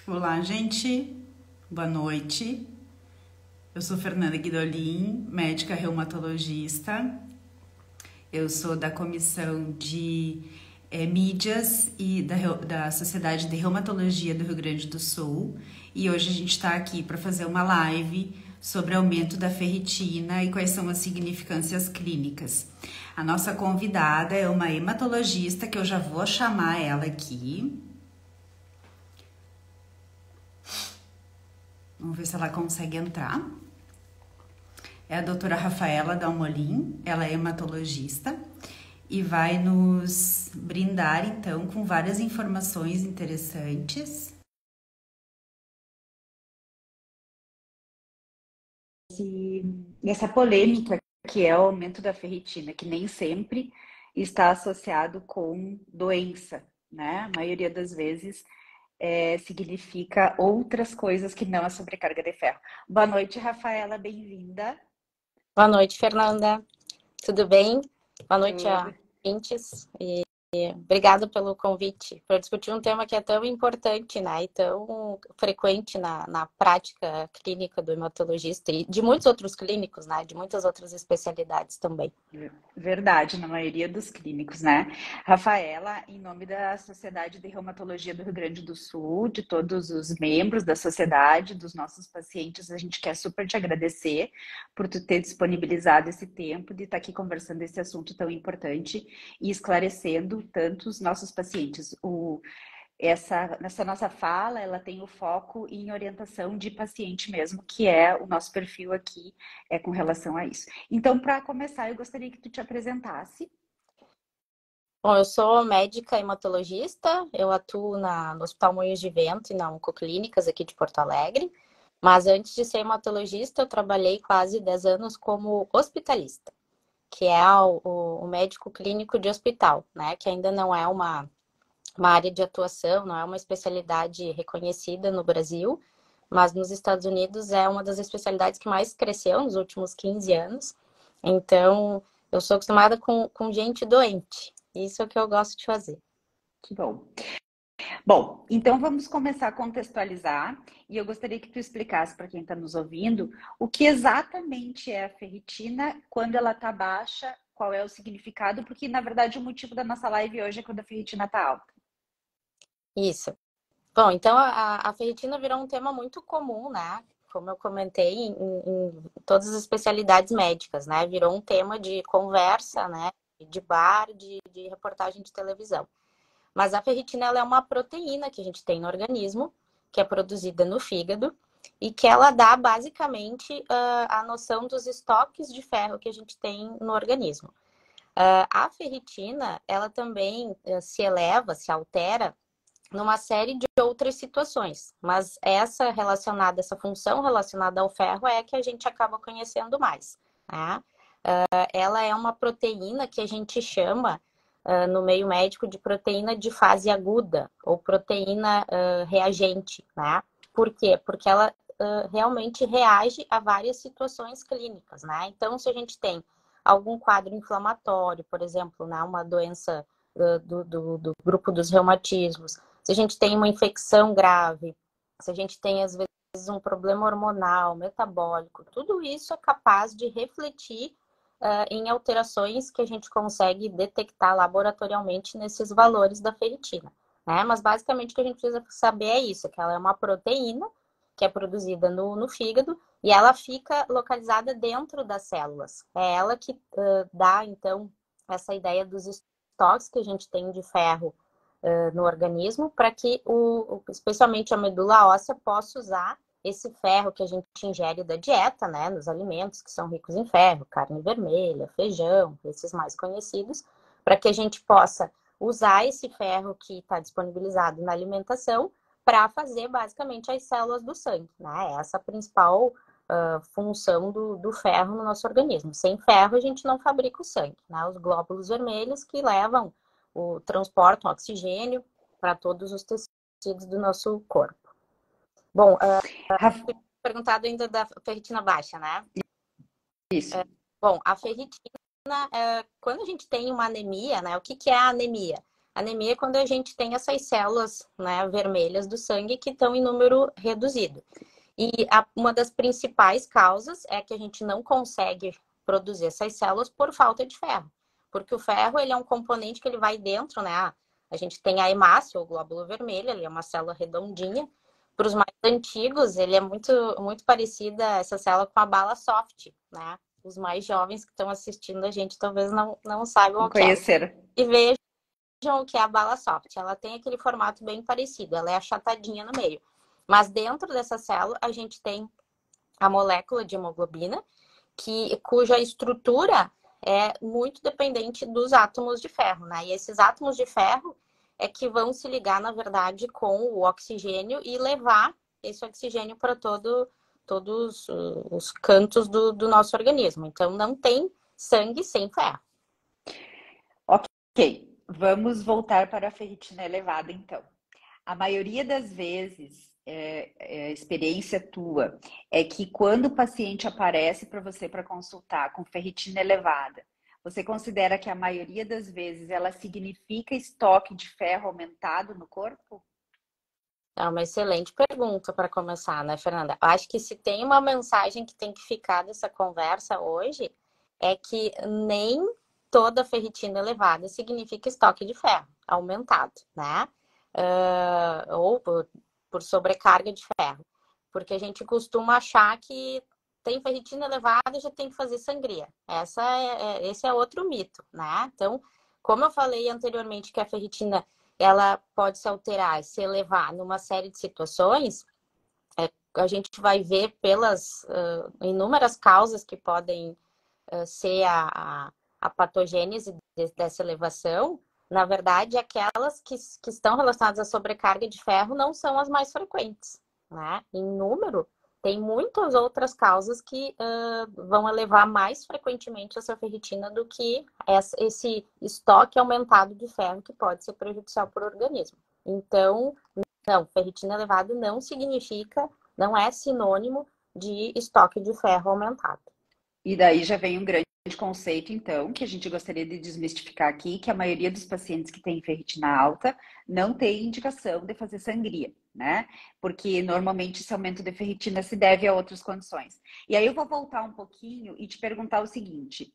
Olá, gente. Boa noite. Eu sou Fernanda Guidolin, médica reumatologista. Eu sou da comissão de mídias e da Sociedade de Reumatologia do Rio Grande do Sul. E hoje a gente está aqui para fazer uma live sobre aumento da ferritina e quais são as significâncias clínicas. A nossa convidada é uma hematologista que eu já vou chamar ela aqui. Vamos ver se ela consegue entrar. É a doutora Rafaela Dalmolin, ela é hematologista e vai nos brindar, então, com várias informações interessantes. Essa polêmica que é o aumento da ferritina, que nem sempre está associado com doença, né? A maioria das vezes significa outras coisas que não a sobrecarga de ferro. Boa noite, Rafaela, bem-vinda. Boa noite, Fernanda. Tudo bem? Boa noite a Tudo. ouvintes. E obrigada pelo convite para discutir um tema que é tão importante, né? E tão frequente na prática clínica do hematologista e de muitos outros clínicos, né? De muitas outras especialidades também. Verdade, na maioria dos clínicos, né? Rafaela, em nome da Sociedade de Reumatologia do Rio Grande do Sul, de todos os membros da sociedade, dos nossos pacientes, a gente quer super te agradecer por tu ter disponibilizado esse tempo de estar aqui conversando esse assunto tão importante e esclarecendo tanto os nossos pacientes. Essa nossa fala, ela tem o foco em orientação de paciente mesmo, que é o nosso perfil aqui com relação a isso. Então, para começar, eu gostaria que tu te apresentasse. Bom, eu sou médica hematologista, eu atuo no Hospital Moinhos de Vento e na Oncoclínicas aqui de Porto Alegre, mas antes de ser hematologista, eu trabalhei quase 10 anos como hospitalista, que é o médico clínico de hospital, né? Que ainda não é uma área de atuação, não é uma especialidade reconhecida no Brasil, mas nos Estados Unidos é uma das especialidades que mais cresceu nos últimos 15 anos. Então, eu sou acostumada com gente doente. Isso é o que eu gosto de fazer. Que bom. Bom, então vamos começar a contextualizar e eu gostaria que tu explicasse para quem está nos ouvindo o que exatamente é a ferritina, quando ela está baixa, qual é o significado, porque na verdade o motivo da nossa live hoje é quando a ferritina está alta. Isso. Bom, então a ferritina virou um tema muito comum, né? Como eu comentei, em todas as especialidades médicas, né? Virou um tema de conversa, né? De bar, de reportagem de televisão. Mas a ferritina ela é uma proteína que a gente tem no organismo, que é produzida no fígado, e que ela dá basicamente a noção dos estoques de ferro que a gente tem no organismo. A ferritina, ela também se eleva, se altera numa série de outras situações, mas essa função relacionada ao ferro é a que a gente acaba conhecendo mais, né? Ela é uma proteína que a gente chama no meio médico de proteína de fase aguda ou proteína reagente, né? Por quê? Porque ela realmente reage a várias situações clínicas, né? Então, se a gente tem algum quadro inflamatório, por exemplo, né, uma doença do grupo dos reumatismos, se a gente tem uma infecção grave, se a gente tem, às vezes, um problema hormonal, metabólico, tudo isso é capaz de refletir em alterações que a gente consegue detectar laboratorialmente nesses valores da ferritina, né? Mas basicamente o que a gente precisa saber é isso, que ela é uma proteína que é produzida no fígado e ela fica localizada dentro das células. É ela que dá, então, essa ideia dos estoques que a gente tem de ferro no organismo para que, especialmente a medula óssea, possa usar esse ferro que a gente ingere da dieta, né, nos alimentos que são ricos em ferro, carne vermelha, feijão, esses mais conhecidos, para que a gente possa usar esse ferro que está disponibilizado na alimentação para fazer basicamente as células do sangue, né? Essa é a principal função do ferro no nosso organismo. Sem ferro a gente não fabrica o sangue, né? Os glóbulos vermelhos que transportam oxigênio para todos os tecidos do nosso corpo. Bom, perguntado ainda da ferritina baixa, né? Isso. Bom, a ferritina, quando a gente tem uma anemia, né? O que é a anemia? Anemia é quando a gente tem essas células, né, vermelhas do sangue que estão em número reduzido. E uma das principais causas é que a gente não consegue produzir essas células por falta de ferro. Porque o ferro, ele é um componente que ele vai dentro, né? A gente tem a hemácia, ou glóbulo vermelho, ele é uma célula redondinha. Para os mais antigos, ele é muito, muito parecida, essa célula, com a bala soft, né? Os mais jovens que estão assistindo a gente talvez não saibam Não o que é. conhecer. E vejam o que é a bala soft. Ela tem aquele formato bem parecido, ela é achatadinha no meio. Mas dentro dessa célula, a gente tem a molécula de hemoglobina, cuja estrutura é muito dependente dos átomos de ferro, né? E esses átomos de ferro é que vão se ligar, na verdade, com o oxigênio e levar esse oxigênio para todos os cantos do nosso organismo. Então, não tem sangue sem ferro. Ok, vamos voltar para a ferritina elevada, então. A maioria das vezes, experiência tua, é que quando o paciente aparece para você para consultar com ferritina elevada, você considera que a maioria das vezes ela significa estoque de ferro aumentado no corpo? É uma excelente pergunta para começar, né, Fernanda? Eu acho que se tem uma mensagem que tem que ficar dessa conversa hoje, é que nem toda ferritina elevada significa estoque de ferro aumentado, né? Ou por sobrecarga de ferro. Porque a gente costuma achar que tem ferritina elevada e já tem que fazer sangria. Esse é outro mito, né? Então, como eu falei anteriormente que a ferritina ela pode se alterar e se elevar numa série de situações, a gente vai ver pelas inúmeras causas que podem ser a patogênese dessa elevação. Na verdade, aquelas que estão relacionadas à sobrecarga de ferro não são as mais frequentes, né? Em número, tem muitas outras causas que vão elevar mais frequentemente a sua ferritina do que esse estoque aumentado de ferro que pode ser prejudicial para o organismo. Então, não, ferritina elevada não significa, não é sinônimo de estoque de ferro aumentado. E daí já vem um grande conceito, então, que a gente gostaria de desmistificar aqui, que a maioria dos pacientes que têm ferritina alta não tem indicação de fazer sangria, né? Porque normalmente esse aumento de ferritina se deve a outras condições. E aí eu vou voltar um pouquinho e te perguntar o seguinte: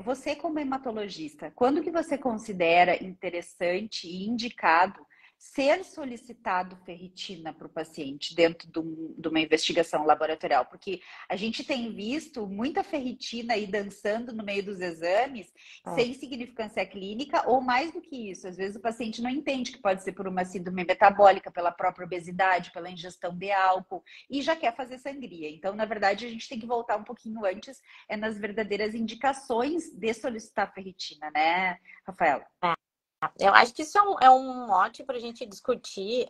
você como hematologista, quando que você considera interessante e indicado ser solicitado ferritina para o paciente dentro de uma investigação laboratorial? Porque a gente tem visto muita ferritina aí dançando no meio dos exames, sem significância clínica, ou mais do que isso. Às vezes o paciente não entende que pode ser por uma síndrome metabólica, pela própria obesidade, pela ingestão de álcool, e já quer fazer sangria. Então, na verdade, a gente tem que voltar um pouquinho antes, nas verdadeiras indicações de solicitar ferritina, né, Rafaela? Eu acho que isso é um mote para a gente discutir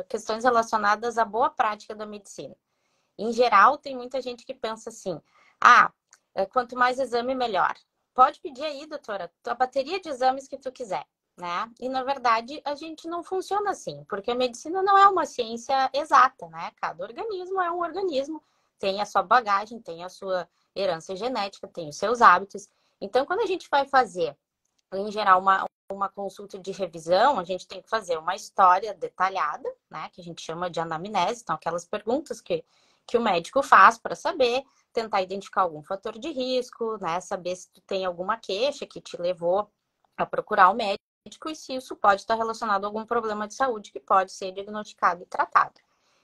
questões relacionadas à boa prática da medicina. Em geral, tem muita gente que pensa assim: quanto mais exame, melhor. Pode pedir aí, doutora, a bateria de exames que tu quiser, né? E, na verdade, a gente não funciona assim, porque a medicina não é uma ciência exata, né? Cada organismo é um organismo, tem a sua bagagem, tem a sua herança genética, tem os seus hábitos. Então, quando a gente vai fazer, em geral, uma consulta de revisão, a gente tem que fazer uma história detalhada, né? Que a gente chama de anamnese, então aquelas perguntas que o médico faz para saber, tentar identificar algum fator de risco, né? Saber se tu tem alguma queixa que te levou a procurar o médico e se isso pode estar relacionado a algum problema de saúde que pode ser diagnosticado e tratado.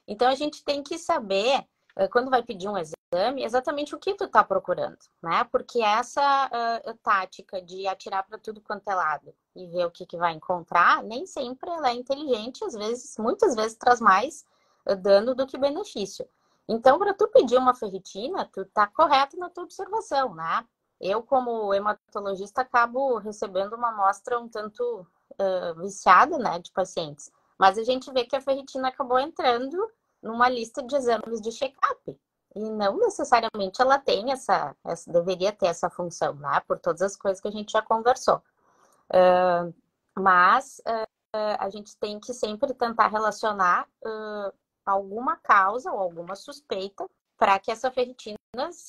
Então, a gente tem que saber, quando vai pedir um exame, exatamente o que tu está procurando, né? Porque essa tática de atirar para tudo quanto é lado e ver o que vai encontrar, nem sempre ela é inteligente, às vezes, muitas vezes traz mais dano do que benefício. Então, para tu pedir uma ferritina, tu tá correto na tua observação, né? Eu, como hematologista, acabo recebendo uma amostra um tanto viciada, né, de pacientes. Mas a gente vê que a ferritina acabou entrando numa lista de exames de check-up. E não necessariamente ela tem deveria ter essa função, né? Por todas as coisas que a gente já conversou. Mas a gente tem que sempre tentar relacionar alguma causa ou alguma suspeita para que essa ferritina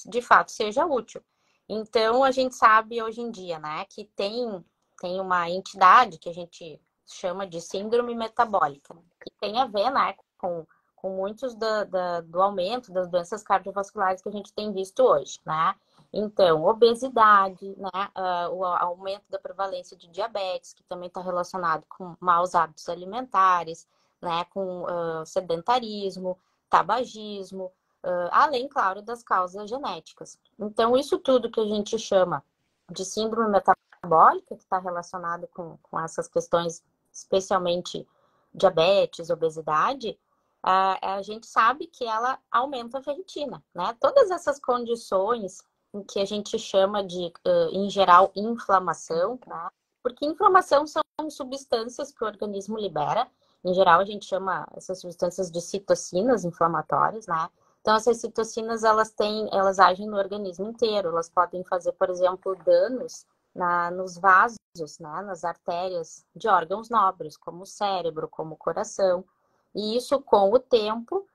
de fato seja útil. Então, a gente sabe hoje em dia, né, que tem tem uma entidade que a gente chama de síndrome metabólica, que tem a ver, né, com muitos do aumento das doenças cardiovasculares que a gente tem visto hoje, né? Então, obesidade, né? O aumento da prevalência de diabetes, que também está relacionado com maus hábitos alimentares, né? Com sedentarismo, tabagismo, além, claro, das causas genéticas. Então, isso tudo que a gente chama de síndrome metabólica, que está relacionado com essas questões, especialmente diabetes, obesidade, a gente sabe que ela aumenta a ferritina, né? Todas essas condições em que a gente chama de, em geral, inflamação, tá? Porque inflamação são substâncias que o organismo libera. Em geral, a gente chama essas substâncias de citocinas inflamatórias, né? Então, essas citocinas, elas agem no organismo inteiro. Elas podem fazer, por exemplo, danos nos vasos, né? Nas artérias de órgãos nobres, como o cérebro, como o coração. E isso, com o tempo,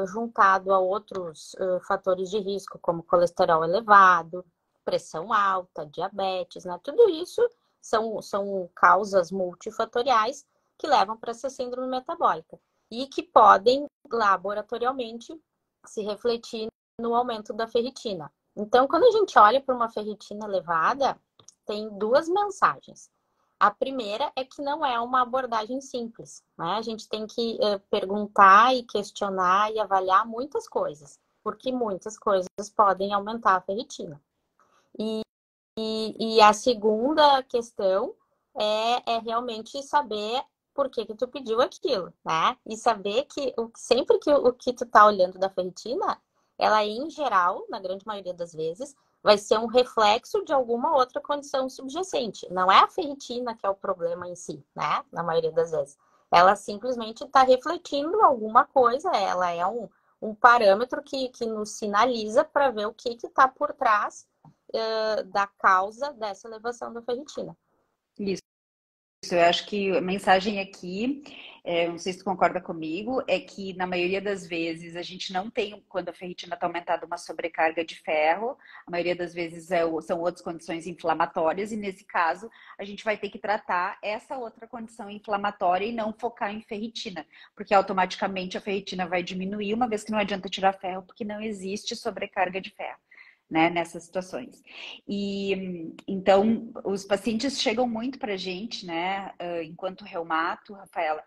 juntado a outros fatores de risco, como colesterol elevado, pressão alta, diabetes, né? Tudo isso são causas multifatoriais que levam para essa síndrome metabólica e que podem, laboratorialmente, se refletir no aumento da ferritina. Então, quando a gente olha para uma ferritina elevada, tem duas mensagens. A primeira é que não é uma abordagem simples, né? A gente tem que perguntar e questionar e avaliar muitas coisas, porque muitas coisas podem aumentar a ferritina. E a segunda questão é realmente saber por que tu pediu aquilo, né? E saber que sempre que o que tu tá olhando da ferritina, ela em geral, na grande maioria das vezes, vai ser um reflexo de alguma outra condição subjacente. Não é a ferritina que é o problema em si, né? Na maioria das vezes. Ela simplesmente está refletindo alguma coisa, ela é um parâmetro que nos sinaliza para ver o que está por trás da causa dessa elevação da ferritina. Isso. Eu acho que a mensagem aqui, não sei se tu concorda comigo, é que na maioria das vezes a gente não tem, quando a ferritina está aumentada, uma sobrecarga de ferro. A maioria das vezes são outras condições inflamatórias, e nesse caso a gente vai ter que tratar essa outra condição inflamatória e não focar em ferritina, porque automaticamente a ferritina vai diminuir, uma vez que não adianta tirar ferro, porque não existe sobrecarga de ferro, né, nessas situações. E então os pacientes chegam muito para a gente, né, enquanto reumato, Rafaela,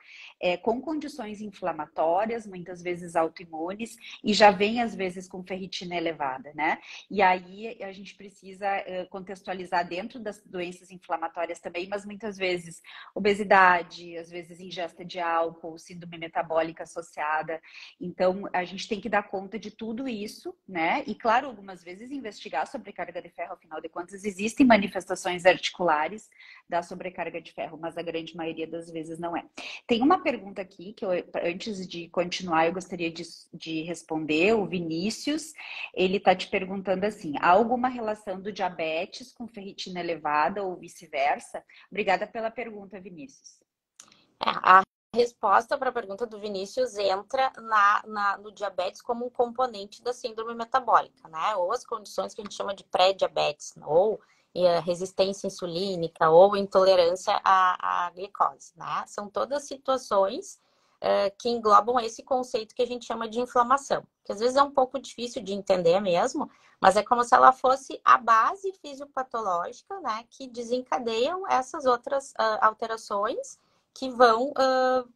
com condições inflamatórias, muitas vezes autoimunes, e já vem às vezes com ferritina elevada, né? E aí a gente precisa contextualizar dentro das doenças inflamatórias também, mas muitas vezes obesidade, às vezes ingesta de álcool, síndrome metabólica associada. Então a gente tem que dar conta de tudo isso, né? E claro, algumas vezes investigar sobrecarga de ferro, afinal de contas, existem manifestações articulares da sobrecarga de ferro, mas a grande maioria das vezes não é. Tem uma pergunta aqui que antes de continuar, eu gostaria de responder. O Vinícius, ele está te perguntando assim: há alguma relação do diabetes com ferritina elevada ou vice-versa? Obrigada pela pergunta, Vinícius. A resposta para a pergunta do Vinícius entra no diabetes como um componente da síndrome metabólica, né? Ou as condições que a gente chama de pré-diabetes, ou resistência insulínica, ou intolerância à glicose, né? São todas situações que englobam esse conceito que a gente chama de inflamação, que às vezes é um pouco difícil de entender mesmo, mas é como se ela fosse a base fisiopatológica, né? Que desencadeiam essas outras alterações que vão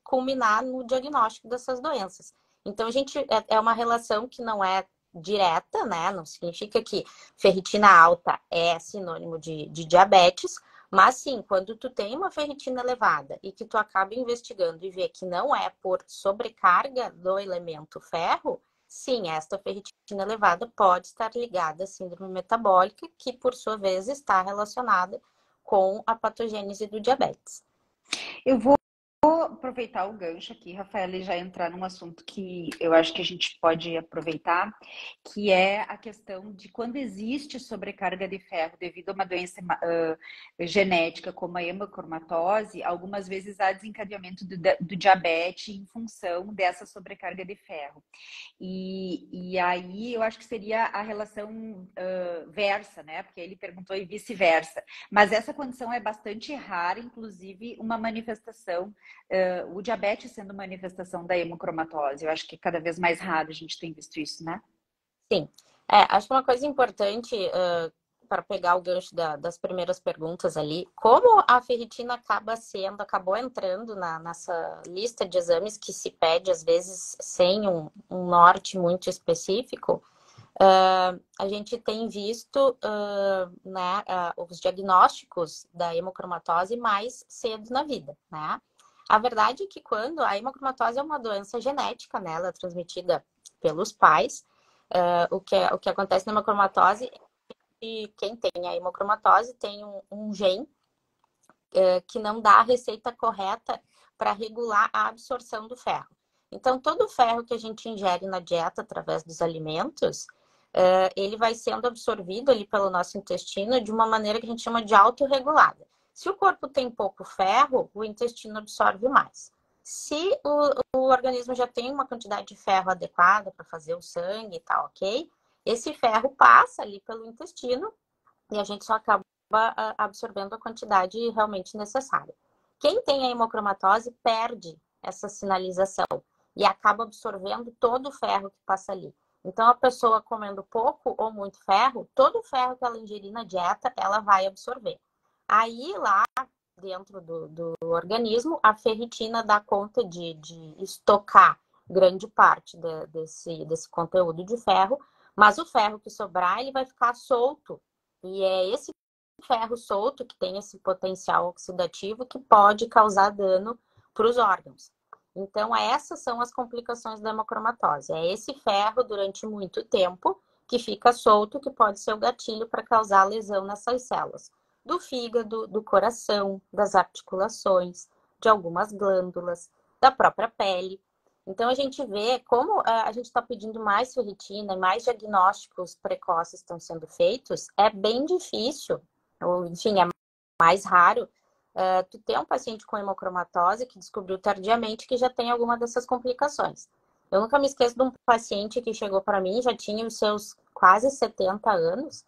culminar no diagnóstico dessas doenças. Então, a gente é uma relação que não é direta, né? Não significa que ferritina alta é sinônimo de diabetes, mas sim, quando tu tem uma ferritina elevada e que tu acaba investigando e vê que não é por sobrecarga do elemento ferro, sim, esta ferritina elevada pode estar ligada à síndrome metabólica, que por sua vez está relacionada com a patogênese do diabetes. Eu vou aproveitar o gancho aqui, Rafaela, e já entrar num assunto que eu acho que a gente pode aproveitar, que é a questão de quando existe sobrecarga de ferro devido a uma doença genética como a hemocromatose, algumas vezes há desencadeamento do diabetes em função dessa sobrecarga de ferro. E aí eu acho que seria a relação versa, né? Porque ele perguntou e vice-versa. Mas essa condição é bastante rara, inclusive uma manifestação, o diabetes sendo manifestação da hemocromatose. Eu acho que cada vez mais raro a gente tem visto isso, né? Sim. Acho que uma coisa importante para pegar o gancho das primeiras perguntas ali, como a ferritina acabou entrando nessa lista de exames que se pede, às vezes, sem um norte muito específico, a gente tem visto né, os diagnósticos da hemocromatose mais cedo na vida, né? A verdade é que quando a hemocromatose é uma doença genética, né, ela é transmitida pelos pais, o que acontece na hemocromatose é que quem tem a hemocromatose tem um gene que não dá a receita correta para regular a absorção do ferro. Então, todo o ferro que a gente ingere na dieta através dos alimentos, ele vai sendo absorvido ali pelo nosso intestino de uma maneira que a gente chama de autorregulada. Se o corpo tem pouco ferro, o intestino absorve mais. Se o organismo já tem uma quantidade de ferro adequada para fazer o sangue e tal, ok? Esse ferro passa ali pelo intestino e a gente só acaba absorvendo a quantidade realmente necessária. Quem tem a hemocromatose perde essa sinalização e acaba absorvendo todo o ferro que passa ali. Então, a pessoa comendo pouco ou muito ferro, todo o ferro que ela ingerir na dieta, ela vai absorver. Aí, lá dentro do organismo, a ferritina dá conta de estocar grande parte desse conteúdo de ferro, mas o ferro que sobrar, ele vai ficar solto. E é esse ferro solto que tem esse potencial oxidativo que pode causar dano para os órgãos. Então, essas são as complicações da hemocromatose. É esse ferro durante muito tempo que fica solto, que pode ser o gatilho para causar lesão nessas células. Do fígado, do coração, das articulações, de algumas glândulas, da própria pele. Então, a gente vê como a gente está pedindo mais ferritina e mais diagnósticos precoces estão sendo feitos. É bem difícil, ou enfim, é mais raro, tu ter um paciente com hemocromatose que descobriu tardiamente que já tem alguma dessas complicações. Eu nunca me esqueço de um paciente que chegou para mim, já tinha os seus quase 70 anos,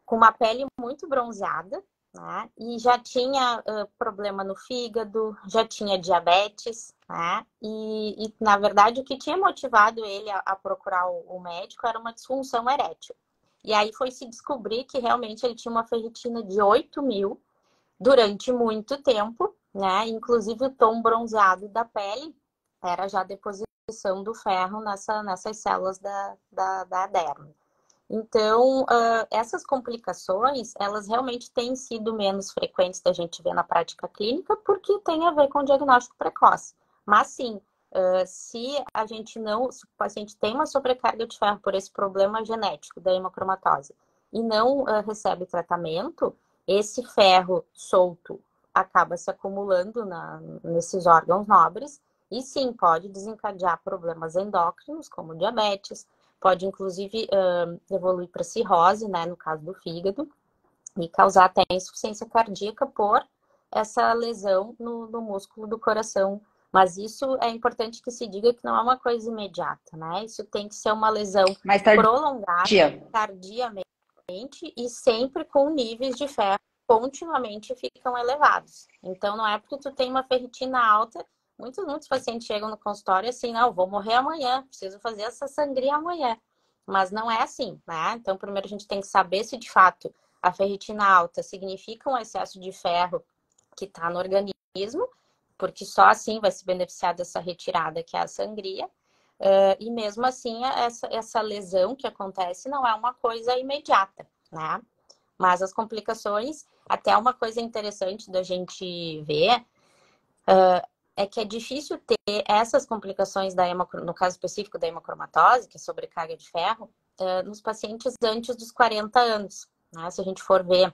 com uma pele muito bronzeada, né? E já tinha problema no fígado, já tinha diabetes, né? Na verdade, o que tinha motivado ele a procurar o médico era uma disfunção erétil. E aí foi se descobrir que realmente ele tinha uma ferritina de 8.000 durante muito tempo, né? Inclusive o tom bronzeado da pele era já a deposição do ferro nessas células da derme. Então, essas complicações, elas realmente têm sido menos frequentes da gente ver na prática clínica, porque tem a ver com o diagnóstico precoce. Mas sim, se o paciente tem uma sobrecarga de ferro por esse problema genético da hemocromatose e não recebe tratamento, esse ferro solto acaba se acumulando nesses órgãos nobres e sim, pode desencadear problemas endócrinos, como diabetes, pode inclusive evoluir para cirrose, né, no caso do fígado, e causar até insuficiência cardíaca por essa lesão no músculo do coração. Mas isso é importante que se diga que não é uma coisa imediata, né? Isso tem que ser uma lesão Mais tardia. prolongada, tardiamente, e sempre com níveis de ferro continuamente ficam elevados. Então, não é porque tu tem uma ferritina alta, muitos pacientes chegam no consultório assim, não, vou morrer amanhã, preciso fazer essa sangria amanhã. Mas não é assim, né? Então, primeiro a gente tem que saber se de fato a ferritina alta significa um excesso de ferro que está no organismo, porque só assim vai se beneficiar dessa retirada, que é a sangria. E mesmo assim, essa lesão que acontece não é uma coisa imediata, né? Mas as complicações, até uma coisa interessante da gente ver, é que é difícil ter essas complicações no caso específico da hemocromatose, que é sobrecarga de ferro, nos pacientes antes dos 40 anos. Né? Se a gente for ver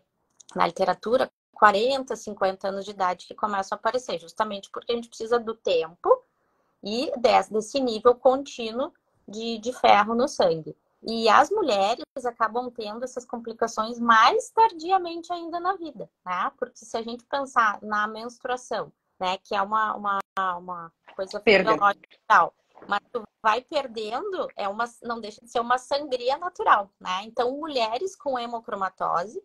na literatura, 40, 50 anos de idade que começam a aparecer, justamente porque a gente precisa do tempo e desse nível contínuo de ferro no sangue. E as mulheres acabam tendo essas complicações mais tardiamente ainda na vida, né? Porque se a gente pensar na menstruação, né, que é uma coisa Perda. fisiológica e tal, mas tu vai perdendo, não deixa de ser uma sangria natural, né? Então, mulheres com hemocromatose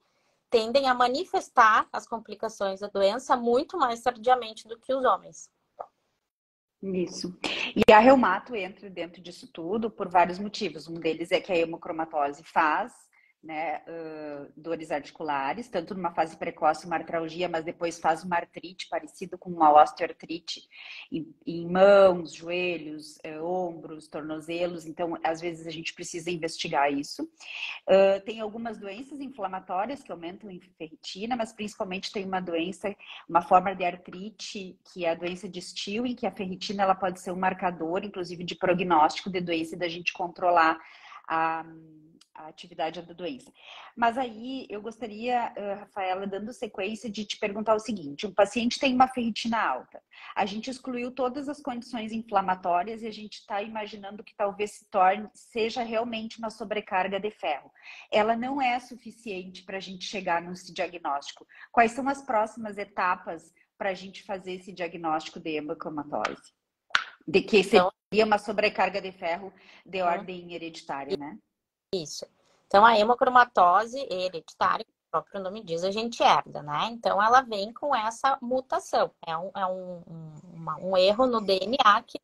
tendem a manifestar as complicações da doença muito mais tardiamente do que os homens. Isso. E a reumato entra dentro disso tudo por vários motivos. Um deles é que a hemocromatose faz, né, dores articulares, tanto numa fase precoce, uma artralgia, mas depois faz uma artrite parecido com uma osteoartrite em mãos, joelhos, ombros, tornozelos. Então, às vezes a gente precisa investigar isso. Tem algumas doenças inflamatórias que aumentam em ferritina, mas principalmente tem uma doença, uma forma de artrite, que é a doença de Still, em que a ferritina ela pode ser um marcador, inclusive, de prognóstico de doença e da gente controlar a atividade da doença. Mas aí eu gostaria, Rafaela, dando sequência, de te perguntar o seguinte: um paciente tem uma ferritina alta, a gente excluiu todas as condições inflamatórias e a gente está imaginando que talvez seja realmente uma sobrecarga de ferro. Ela não é suficiente para a gente chegar nesse diagnóstico. Quais são as próximas etapas para a gente fazer esse diagnóstico de hemocromatose? De que seria uma sobrecarga de ferro de ordem hereditária, né? Isso. Então, a hemocromatose hereditária, o próprio nome diz, a gente herda, né? Então, ela vem com essa mutação. É um erro no DNA que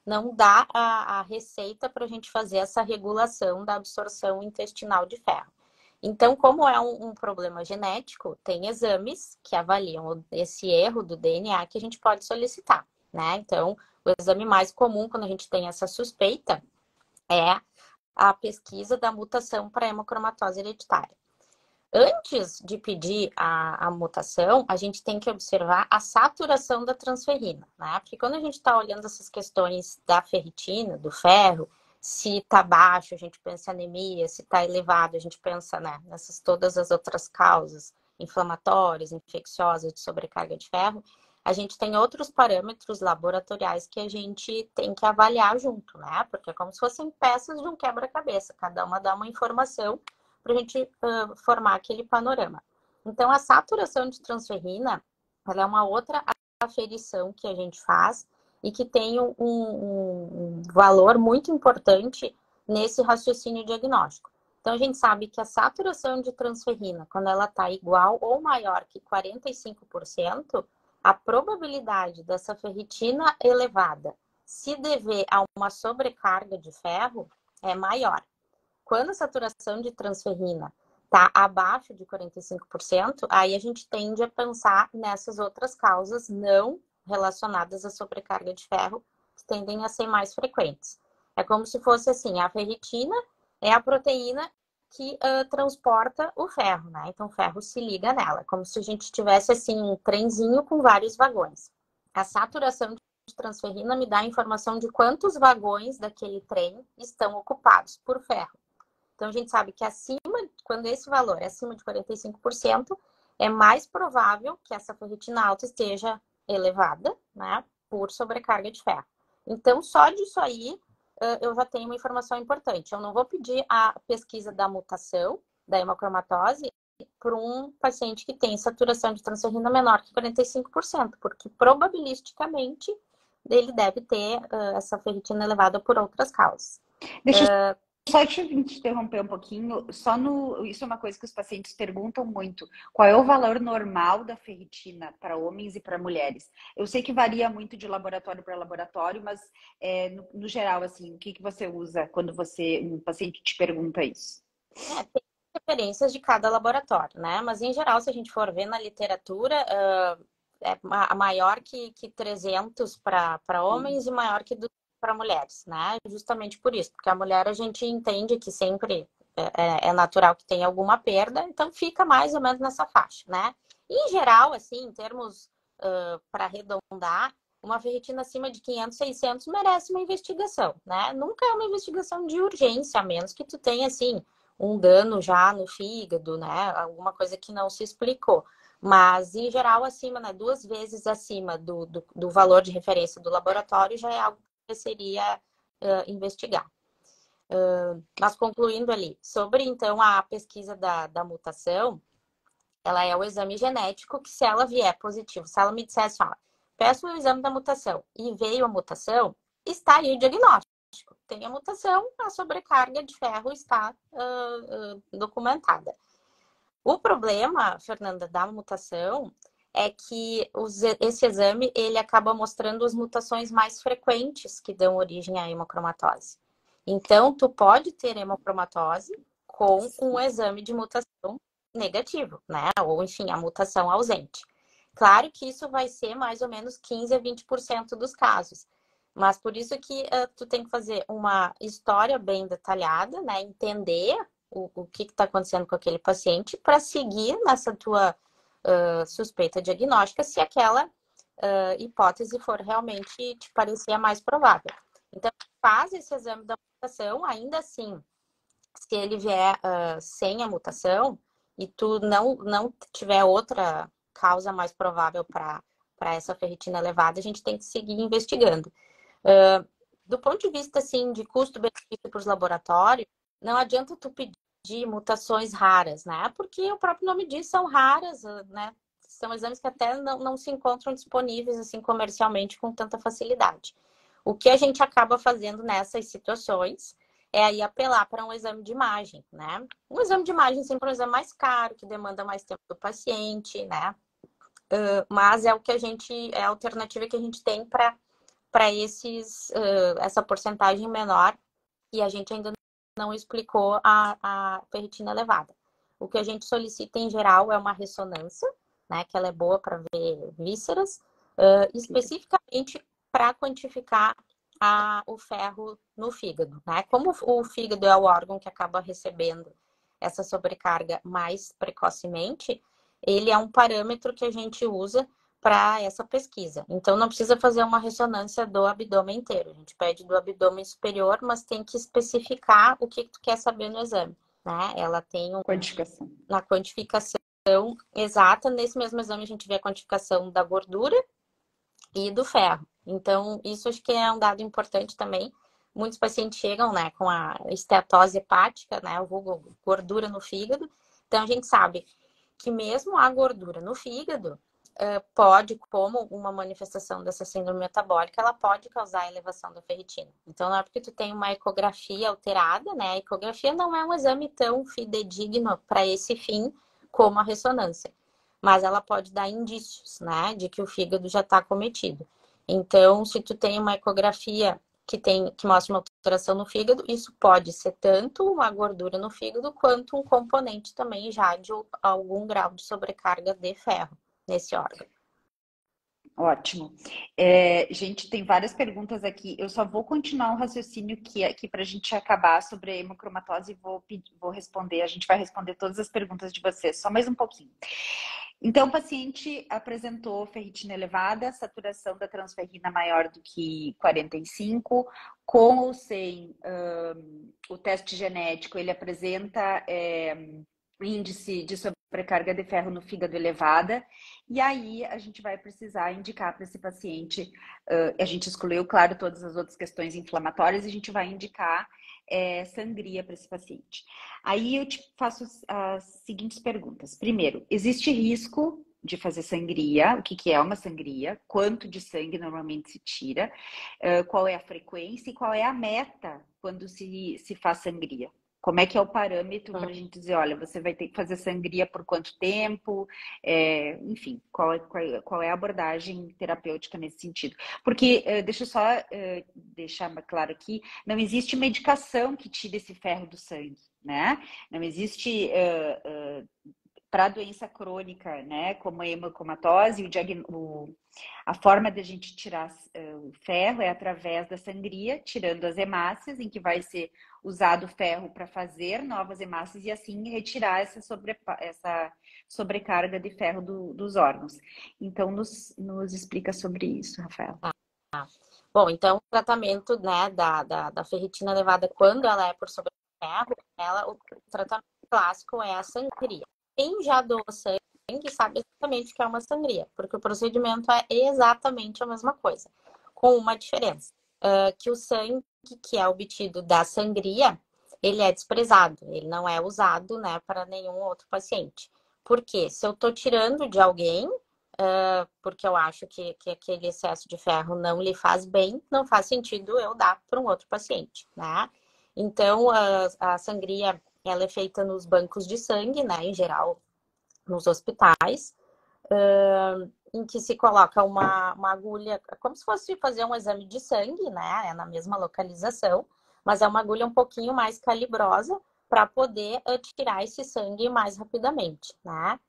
não dá a receita para a gente fazer essa regulação da absorção intestinal de ferro. Então, como é um problema genético, tem exames que avaliam esse erro do DNA que a gente pode solicitar, né? Então, o exame mais comum quando a gente tem essa suspeita é a pesquisa da mutação para hemocromatose hereditária. Antes de pedir a mutação, a gente tem que observar a saturação da transferrina, né? Porque quando a gente está olhando essas questões da ferritina, do ferro, se está baixo, a gente pensa em anemia, se está elevado, a gente pensa, né, nessas todas as outras causas inflamatórias, infecciosas, de sobrecarga de ferro. A gente tem outros parâmetros laboratoriais que a gente tem que avaliar junto, né? Porque é como se fossem peças de um quebra-cabeça, cada uma dá uma informação para a gente formar aquele panorama. Então, a saturação de transferrina, ela é uma outra aferição que a gente faz e que tem um valor muito importante nesse raciocínio diagnóstico. Então, a gente sabe que a saturação de transferrina, quando ela está igual ou maior que 45%, a probabilidade dessa ferritina elevada se dever a uma sobrecarga de ferro é maior. Quando a saturação de transferrina está abaixo de 45%, aí a gente tende a pensar nessas outras causas não relacionadas à sobrecarga de ferro, que tendem a ser mais frequentes. É como se fosse assim, a ferritina é a proteína que transporta o ferro, né? Então, o ferro se liga nela, como se a gente tivesse, assim, um trenzinho com vários vagões. A saturação de transferrina me dá a informação de quantos vagões daquele trem estão ocupados por ferro. Então, a gente sabe que quando esse valor é acima de 45%, é mais provável que essa ferritina alta esteja elevada, né, por sobrecarga de ferro. Então, só disso aí, eu já tenho uma informação importante. Eu não vou pedir a pesquisa da mutação da hemocromatose para um paciente que tem saturação de transferrina menor que 45%, porque probabilisticamente ele deve ter essa ferritina elevada por outras causas. Deixa só te interromper um pouquinho, isso é uma coisa que os pacientes perguntam muito. Qual é o valor normal da ferritina para homens e para mulheres? Eu sei que varia muito de laboratório para laboratório, mas no geral, assim, o que você usa quando um paciente te pergunta isso? Tem referências de cada laboratório, né? Mas em geral, se a gente for ver na literatura, é maior que 300 para homens e maior que 200 para mulheres, né? Justamente por isso, porque a mulher a gente entende que sempre é natural que tenha alguma perda, então fica mais ou menos nessa faixa, né? Em geral, assim, em termos para arredondar, uma ferritina acima de 500, 600 merece uma investigação, né? Nunca é uma investigação de urgência, a menos que tu tenha, assim, um dano já no fígado, né? Alguma coisa que não se explicou. Mas, em geral, acima, né, 2 vezes acima do valor de referência do laboratório já é algo que seria investigar. Mas concluindo ali, sobre então a pesquisa da mutação, ela é o exame genético que, se ela vier positivo, se ela me dissesse, ó, peço o exame da mutação e veio a mutação, está aí o diagnóstico. Tem a mutação, a sobrecarga de ferro está documentada. O problema, Fernanda, da mutação é que esse exame ele acaba mostrando as mutações mais frequentes que dão origem à hemocromatose. Então, tu pode ter hemocromatose com um exame de mutação negativo, né? Ou, enfim, a mutação ausente. Claro que isso vai ser mais ou menos 15 a 20% dos casos. Mas por isso que tu tem que fazer uma história bem detalhada, né? Entender o que está acontecendo com aquele paciente para seguir nessa tua suspeita diagnóstica se aquela hipótese for realmente te parecer a mais provável. Então, faz esse exame da mutação, ainda assim, se ele vier sem a mutação e tu não tiver outra causa mais provável para essa ferritina elevada, a gente tem que seguir investigando. Do ponto de vista, assim, de custo-benefício para os laboratórios, não adianta tu pedir mutações raras, né? Porque o próprio nome diz, são raras, né? São exames que até não se encontram disponíveis, assim, comercialmente com tanta facilidade. O que a gente acaba fazendo nessas situações é aí apelar para um exame de imagem, né? Um exame de imagem sempre é um exame mais caro, que demanda mais tempo do paciente, né? Mas é o que é a alternativa que a gente tem para essa porcentagem menor, e a gente ainda não explicou a ferritina elevada. O que a gente solicita em geral é uma ressonância, né, que ela é boa para ver vísceras, especificamente para quantificar o ferro no fígado, né? Como o fígado é o órgão que acaba recebendo essa sobrecarga mais precocemente, ele é um parâmetro que a gente usa para essa pesquisa. Então, não precisa fazer uma ressonância do abdômen inteiro. A gente pede do abdômen superior, mas tem que especificar o que tu quer saber no exame, né? Ela tem Quantificação. Na quantificação exata, nesse mesmo exame a gente vê a quantificação da gordura e do ferro. Então, isso acho que é um dado importante também. Muitos pacientes chegam, né, com a esteatose hepática, né, o vulgo gordura no fígado. Então, a gente sabe que mesmo a gordura no fígado pode, como uma manifestação dessa síndrome metabólica, ela pode causar elevação da ferritina. Então, não é porque tu tem uma ecografia alterada, né? A ecografia não é um exame tão fidedigno para esse fim como a ressonância, mas ela pode dar indícios, né, de que o fígado já está acometido. Então, se tu tem uma ecografia que mostra uma alteração no fígado, isso pode ser tanto uma gordura no fígado quanto um componente também já de algum grau de sobrecarga de ferro nesse órgão. Ótimo. Gente, tem várias perguntas aqui. Eu só vou continuar um raciocínio aqui para a gente acabar sobre a hemocromatose e vou responder. A gente vai responder todas as perguntas de vocês, só mais um pouquinho. Então, o paciente apresentou ferritina elevada, saturação da transferrina maior do que 45, com ou sem o teste genético, ele apresenta índice de sobrecarga de ferro no fígado elevada, e aí a gente vai precisar indicar para esse paciente, a gente excluiu, claro, todas as outras questões inflamatórias, e a gente vai indicar sangria para esse paciente. Aí eu te faço as seguintes perguntas. Primeiro, existe risco de fazer sangria? O que é uma sangria? Quanto de sangue normalmente se tira? Qual é a frequência e qual é a meta quando se faz sangria? Como é que é o parâmetro para a gente dizer, olha, você vai ter que fazer sangria por quanto tempo? Enfim, qual é a abordagem terapêutica nesse sentido? Porque, deixa eu só deixar claro aqui, não existe medicação que tire esse ferro do sangue, né? Não existe... para a doença crônica, né, como a hemacomatose, a forma de a gente tirar o ferro é através da sangria, tirando as hemácias, em que vai ser usado o ferro para fazer novas hemácias e assim retirar essa sobrecarga de ferro dos órgãos. Então, nos explica sobre isso, Rafael. Bom, então o tratamento, né, da ferritina elevada, quando ela é por sobreferro, o tratamento clássico é a sangria. Quem já doou sangue, sabe exatamente o que é uma sangria, porque o procedimento é exatamente a mesma coisa, com uma diferença, que o sangue que é obtido da sangria, ele é desprezado, ele não é usado, né, para nenhum outro paciente. Porque se eu estou tirando de alguém, porque eu acho que aquele excesso de ferro não lhe faz bem, não faz sentido eu dar para um outro paciente, né? Então, a sangria, ela é feita nos bancos de sangue, né, em geral, nos hospitais, em que se coloca uma agulha, como se fosse fazer um exame de sangue, né? É na mesma localização, mas é uma agulha um pouquinho mais calibrosa para poder tirar esse sangue mais rapidamente, né?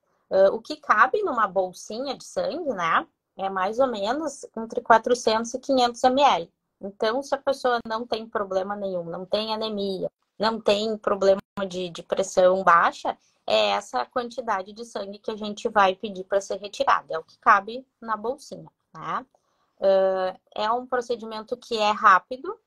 O que cabe numa bolsinha de sangue, né? É mais ou menos entre 400 e 500 ml. Então, se a pessoa não tem problema nenhum, não tem anemia, não tem problema de pressão baixa, é essa quantidade de sangue que a gente vai pedir para ser retirada. É o que cabe na bolsinha, né? É um procedimento que é rápido,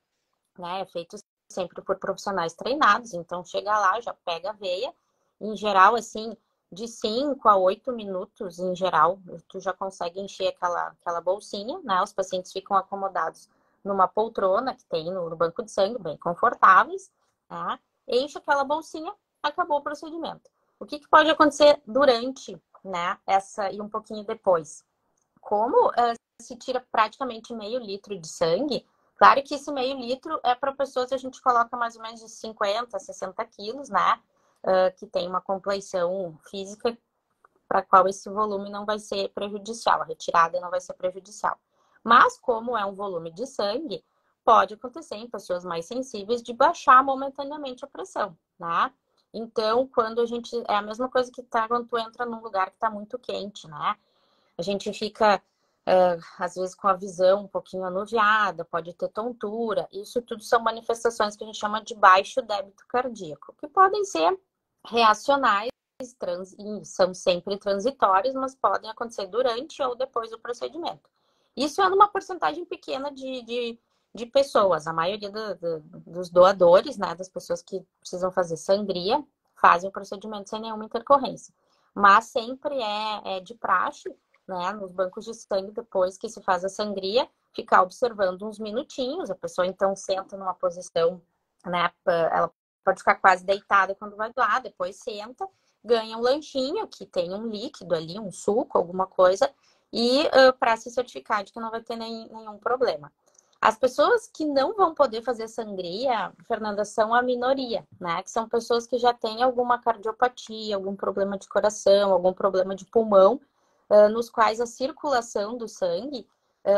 né? É feito sempre por profissionais treinados, então chega lá, já pega a veia. Em geral, assim, de 5 a 8 minutos, em geral, tu já consegue encher aquela bolsinha, né? Os pacientes ficam acomodados numa poltrona que tem no banco de sangue, bem confortáveis, né? Enche aquela bolsinha, acabou o procedimento. O que pode acontecer durante, né, e um pouquinho depois? Como se tira praticamente meio litro de sangue, claro que esse meio litro é para pessoas que a gente coloca mais ou menos de 50 a 60 quilos, né? Que tem uma complexão física para qual esse volume não vai ser prejudicial, a retirada não vai ser prejudicial. Mas, como é um volume de sangue, pode acontecer em pessoas mais sensíveis de baixar momentaneamente a pressão, né? Então, quando a gente. É a mesma coisa que tá quando tu entra num lugar que está muito quente, né? A gente fica, às vezes, com a visão um pouquinho anuviada, pode ter tontura. Isso tudo são manifestações que a gente chama de baixo débito cardíaco, que podem ser reacionais, e são sempre transitórios, mas podem acontecer durante ou depois do procedimento. Isso é numa porcentagem pequena de pessoas. A maioria dos doadores, né, das pessoas que precisam fazer sangria, fazem o procedimento sem nenhuma intercorrência. Mas sempre é de praxe, né, nos bancos de sangue, depois que se faz a sangria, ficar observando uns minutinhos. A pessoa então senta numa posição, né, ela pode ficar quase deitada quando vai doar, depois senta, ganha um lanchinho que tem um líquido ali, um suco, alguma coisa, e para se certificar de que não vai ter nenhum problema. As pessoas que não vão poder fazer sangria, Fernanda, são a minoria, né? Que são pessoas que já têm alguma cardiopatia, algum problema de coração, algum problema de pulmão, nos quais a circulação do sangue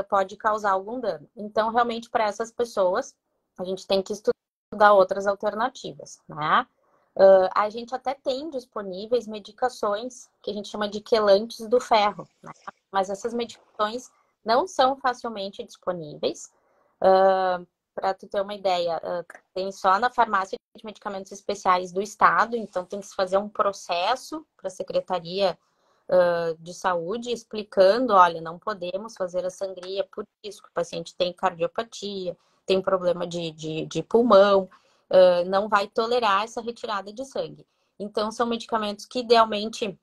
pode causar algum dano. Então, realmente, para essas pessoas, a gente tem que estudar outras alternativas, né? A gente até tem disponíveis medicações que a gente chama de quelantes do ferro, né? Mas essas medicações não são facilmente disponíveis. Para tu ter uma ideia, tem só na farmácia de medicamentos especiais do estado, então tem que se fazer um processo para a Secretaria de Saúde explicando, olha, não podemos fazer a sangria por isso, que o paciente tem cardiopatia, tem problema de pulmão, não vai tolerar essa retirada de sangue. Então, são medicamentos que idealmente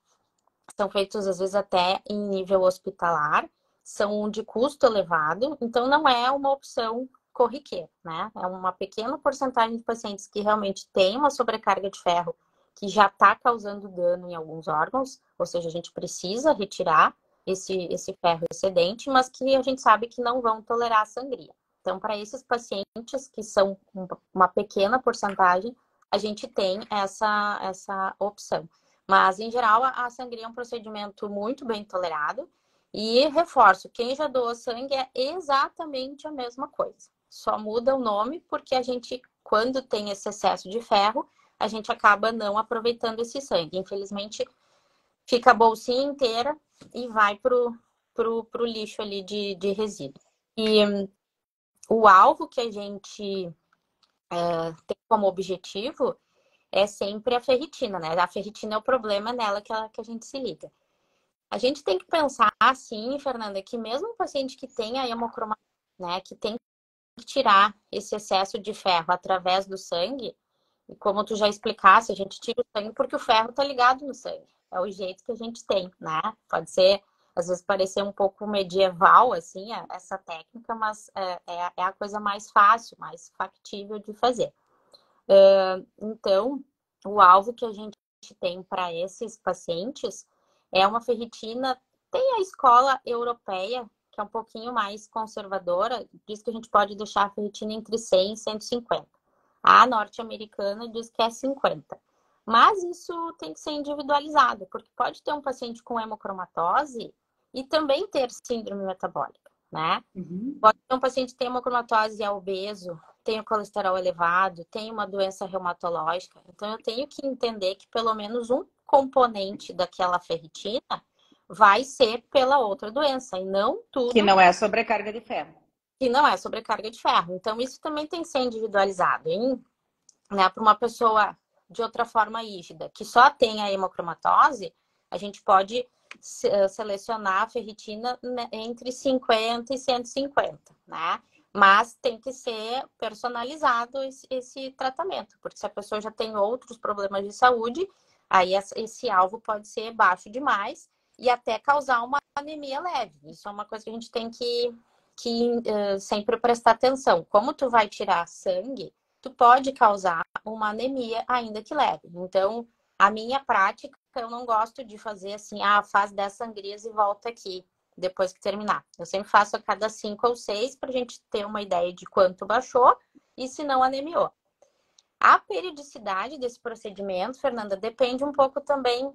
são feitos às vezes até em nível hospitalar, são de custo elevado, então não é uma opção corriqueira, né? É uma pequena porcentagem de pacientes que realmente tem uma sobrecarga de ferro que já está causando dano em alguns órgãos, ou seja, a gente precisa retirar esse ferro excedente, mas que a gente sabe que não vão tolerar a sangria. Então, para esses pacientes, que são uma pequena porcentagem, a gente tem essa opção. Mas, em geral, a sangria é um procedimento muito bem tolerado. E reforço, quem já doou sangue é exatamente a mesma coisa. Só muda o nome porque a gente, quando tem esse excesso de ferro, a gente acaba não aproveitando esse sangue. Infelizmente, fica a bolsinha inteira e vai pro lixo ali de resíduo. E o alvo que a gente tem como objetivo é sempre a ferritina, né? A ferritina é o problema nela que a gente se liga. A gente tem que pensar assim, Fernanda, que mesmo um paciente que tem a hemocromatose, né, que tem que tirar esse excesso de ferro através do sangue, e como tu já explicasse, a gente tira o sangue porque o ferro está ligado no sangue. é o jeito que a gente tem, né? Pode ser, às vezes, parecer um pouco medieval, assim, essa técnica, mas é a coisa mais fácil, mais factível de fazer. Então, o alvo que a gente tem para esses pacientes é uma ferritina. Tem a escola europeia, que é um pouquinho mais conservadora, diz que a gente pode deixar a ferritina entre 100 e 150. A norte-americana diz que é 50. Mas isso tem que ser individualizado, porque pode ter um paciente com hemocromatose e também ter síndrome metabólica, né? Uhum. Pode ter um paciente que tem hemocromatose e é obeso, tem o colesterol elevado, tem uma doença reumatológica. Então, eu tenho que entender que pelo menos um componente daquela ferritina vai ser pela outra doença, e não Que tudo não é sobrecarga de ferro. que não é sobrecarga de ferro. Então, isso também tem que ser individualizado, hein? Né? Para uma pessoa de outra forma rígida, que só tem a hemocromatose, a gente pode selecionar a ferritina entre 50 e 150, né? Mas tem que ser personalizado esse tratamento, porque se a pessoa já tem outros problemas de saúde, aí esse alvo pode ser baixo demais e até causar uma anemia leve. Isso é uma coisa que a gente tem que sempre prestar atenção. Como tu vai tirar sangue, tu pode causar uma anemia, ainda que leve. Então, a minha prática, eu não gosto de fazer assim, faz 10 sangrias e volta aqui, depois que terminar. Eu sempre faço a cada 5 ou 6, para a gente ter uma ideia de quanto baixou e se não anemiou. A periodicidade desse procedimento, Fernanda, depende um pouco também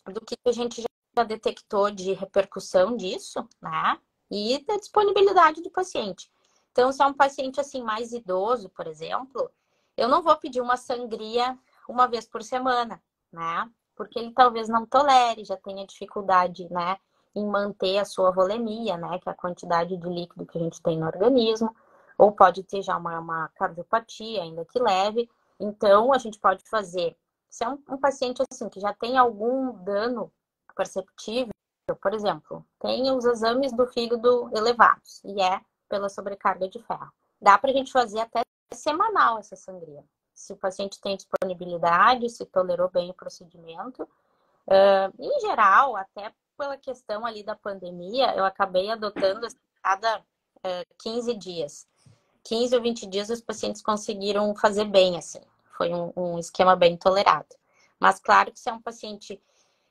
do que a gente já detectou de repercussão disso, né? E da disponibilidade do paciente. Então, se é um paciente assim mais idoso, por exemplo, eu não vou pedir uma sangria uma vez por semana, né? Porque ele talvez não tolere, já tenha dificuldade, né, em manter a sua volemia, né, que é a quantidade de líquido que a gente tem no organismo, ou pode ter já uma cardiopatia, ainda que leve. Então, a gente pode fazer, se é um paciente assim que já tem algum dano perceptível, por exemplo, tem os exames do fígado elevados e é pela sobrecarga de ferro. Dá para a gente fazer até semanal essa sangria. Se o paciente tem disponibilidade, se tolerou bem o procedimento. Em geral, até pela questão ali da pandemia, eu acabei adotando assim, cada 15 dias. 15 ou 20 dias os pacientes conseguiram fazer bem, assim. Foi um esquema bem tolerado. Mas claro que se é um paciente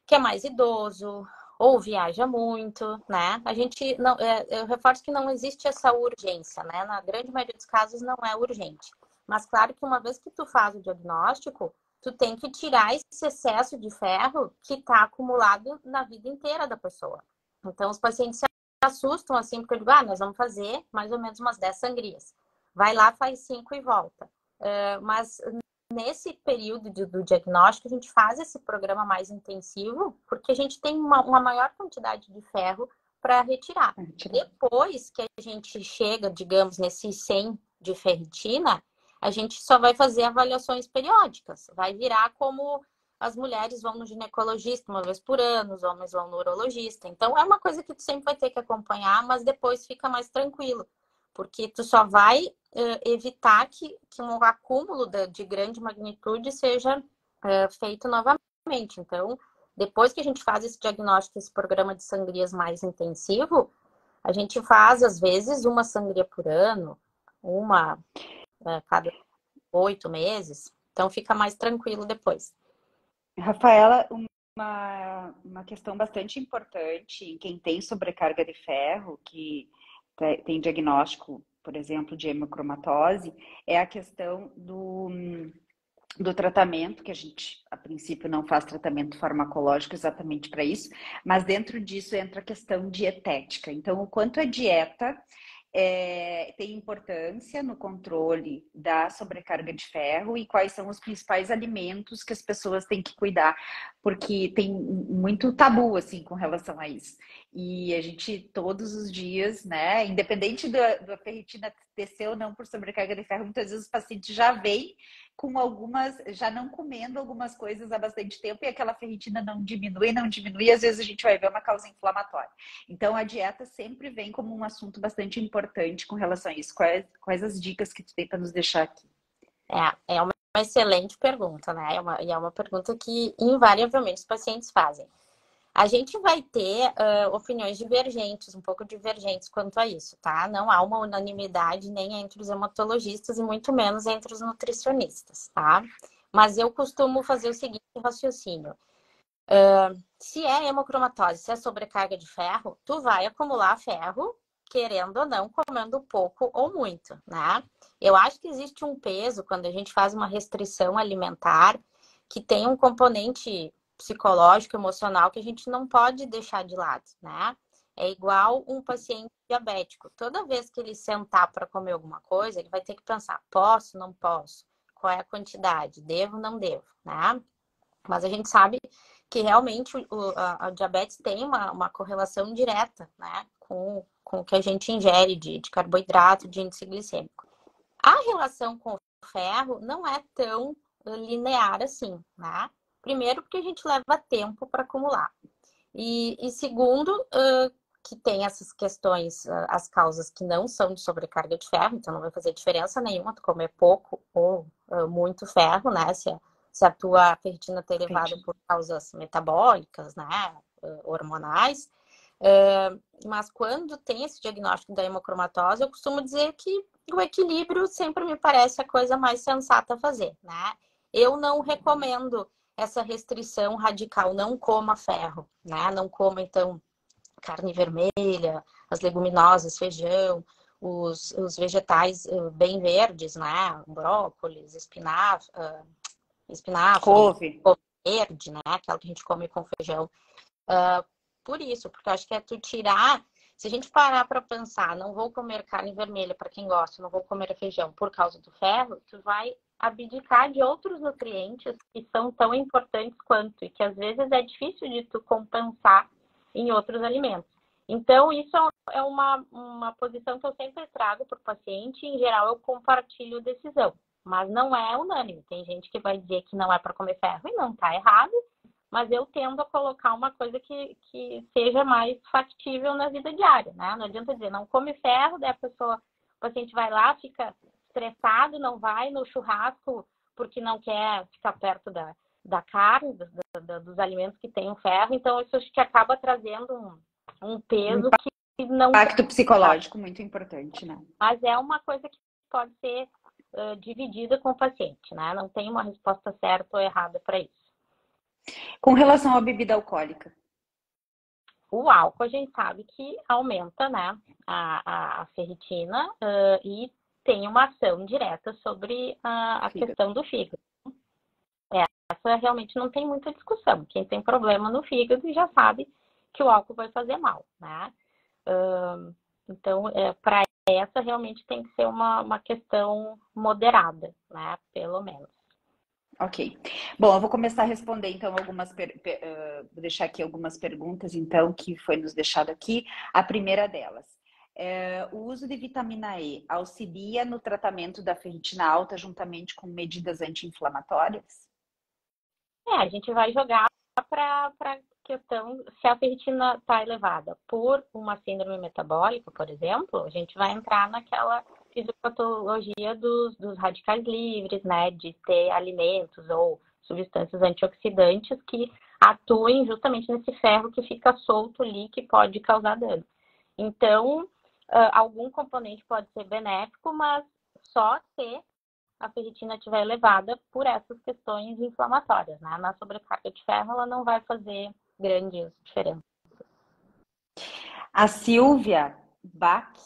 que é mais idoso ou viaja muito, né? A gente não, eu reforço que não existe essa urgência, né? Na grande maioria dos casos não é urgente. Mas claro que uma vez que tu faz o diagnóstico, tu tem que tirar esse excesso de ferro que está acumulado na vida inteira da pessoa. Então os pacientes se assustam assim, porque eu digo, nós vamos fazer mais ou menos umas 10 sangrias. Vai lá, faz 5 e volta. Mas nesse período do diagnóstico, a gente faz esse programa mais intensivo, porque a gente tem uma maior quantidade de ferro para retirar. Depois que a gente chega, digamos, nesse 100 de ferritina, a gente só vai fazer avaliações periódicas. Vai virar como as mulheres vão no ginecologista uma vez por ano, os homens vão no urologista. Então, é uma coisa que tu sempre vai ter que acompanhar, mas depois fica mais tranquilo. Porque tu só vai evitar que um acúmulo de grande magnitude seja feito novamente. Então, depois que a gente faz esse diagnóstico, esse programa de sangrias mais intensivo, a gente faz, às vezes, uma sangria por ano, uma cada 8 meses. Então, fica mais tranquilo depois. Rafaela, uma questão bastante importante em quem tem sobrecarga de ferro, que tem diagnóstico, por exemplo, de hemocromatose, é a questão do tratamento, que a gente, a princípio, não faz tratamento farmacológico exatamente para isso, mas dentro disso entra a questão dietética. Então, o quanto a dieta tem importância no controle da sobrecarga de ferro e quais são os principais alimentos que as pessoas têm que cuidar, porque tem muito tabu assim com relação a isso. E a gente todos os dias, né, independente da ferritina descer ou não por sobrecarga de ferro, muitas vezes o paciente já vem com algumas, já não comendo algumas coisas há bastante tempo e aquela ferritina não diminui, e às vezes a gente vai ver uma causa inflamatória. Então a dieta sempre vem como um assunto bastante importante com relação a isso. Quais as dicas que tu tem para nos deixar aqui? É uma excelente pergunta, né? E é uma pergunta que invariavelmente os pacientes fazem. A gente vai ter opiniões divergentes, um pouco divergentes quanto a isso, tá? Não há uma unanimidade nem entre os hematologistas e muito menos entre os nutricionistas, tá? Mas eu costumo fazer o seguinte raciocínio. Se é hemocromatose, se é sobrecarga de ferro, tu vai acumular ferro, querendo ou não, comendo pouco ou muito, né? Eu acho que existe um peso quando a gente faz uma restrição alimentar que tem um componente psicológico, emocional que a gente não pode deixar de lado, né? É igual um paciente diabético. Toda vez que ele sentar para comer alguma coisa, ele vai ter que pensar: posso, não posso? Qual é a quantidade? Devo, não devo, né? Mas a gente sabe que realmente a diabetes tem uma correlação direta, né, com o que a gente ingere de carboidrato, de índice glicêmico. A relação com o ferro não é tão linear assim, né? Primeiro, porque a gente leva tempo para acumular. E segundo, que tem essas questões, as causas que não são de sobrecarga de ferro, então não vai fazer diferença nenhuma tu comer pouco ou muito ferro, né? Se a tua ferritina está elevada por causas metabólicas, né? Hormonais. Mas quando tem esse diagnóstico da hemocromatose, eu costumo dizer que o equilíbrio sempre me parece a coisa mais sensata a fazer, né? Eu não recomendo essa restrição radical, não coma ferro, né? Não coma, então, carne vermelha, as leguminosas, feijão, os vegetais bem verdes, né? Brócolis, espinafre, Couve. couve verde, né? Aquela que a gente come com feijão. Por isso, porque eu acho que é tu tirar. Se a gente parar para pensar, não vou comer carne vermelha para quem gosta, não vou comer feijão por causa do ferro, tu vai abdicar de outros nutrientes que são tão importantes quanto e que às vezes é difícil de tu compensar em outros alimentos. Então, isso é uma posição que eu sempre trago para o paciente e, em geral, eu compartilho decisão. Mas não é unânime. Tem gente que vai dizer que não é para comer ferro e não está errado, mas eu tendo a colocar uma coisa que seja mais factível na vida diária, né? Não adianta dizer, não come ferro, daí o paciente vai lá, fica estressado, não vai no churrasco porque não quer ficar perto da carne, dos alimentos que tem o ferro. Então, isso acho que acaba trazendo um peso que não... Impacto psicológico muito importante, né? Mas é uma coisa que pode ser dividida com o paciente, né? Não tem uma resposta certa ou errada para isso. Com relação à bebida alcoólica. O álcool a gente sabe que aumenta, né, a ferritina e tem uma ação direta sobre a questão do fígado. Essa realmente não tem muita discussão. Quem tem problema no fígado já sabe que o álcool vai fazer mal, né? Então, para essa realmente tem que ser uma questão moderada, né, pelo menos. Ok. Bom, eu vou começar a responder, então, vou deixar aqui algumas perguntas, então, que foi nos deixado aqui. A primeira delas, o uso de vitamina E auxilia no tratamento da ferritina alta juntamente com medidas anti-inflamatórias? A gente vai jogar para a questão, se a ferritina está elevada por uma síndrome metabólica, por exemplo, a gente vai entrar naquela fisiopatologia dos radicais livres, né, de ter alimentos ou substâncias antioxidantes que atuem justamente nesse ferro que fica solto ali, que pode causar dano. Então, algum componente pode ser benéfico, mas só se a ferritina estiver elevada por essas questões inflamatórias, né? Na sobrecarga de ferro, ela não vai fazer grandes diferenças. A Silvia Bach,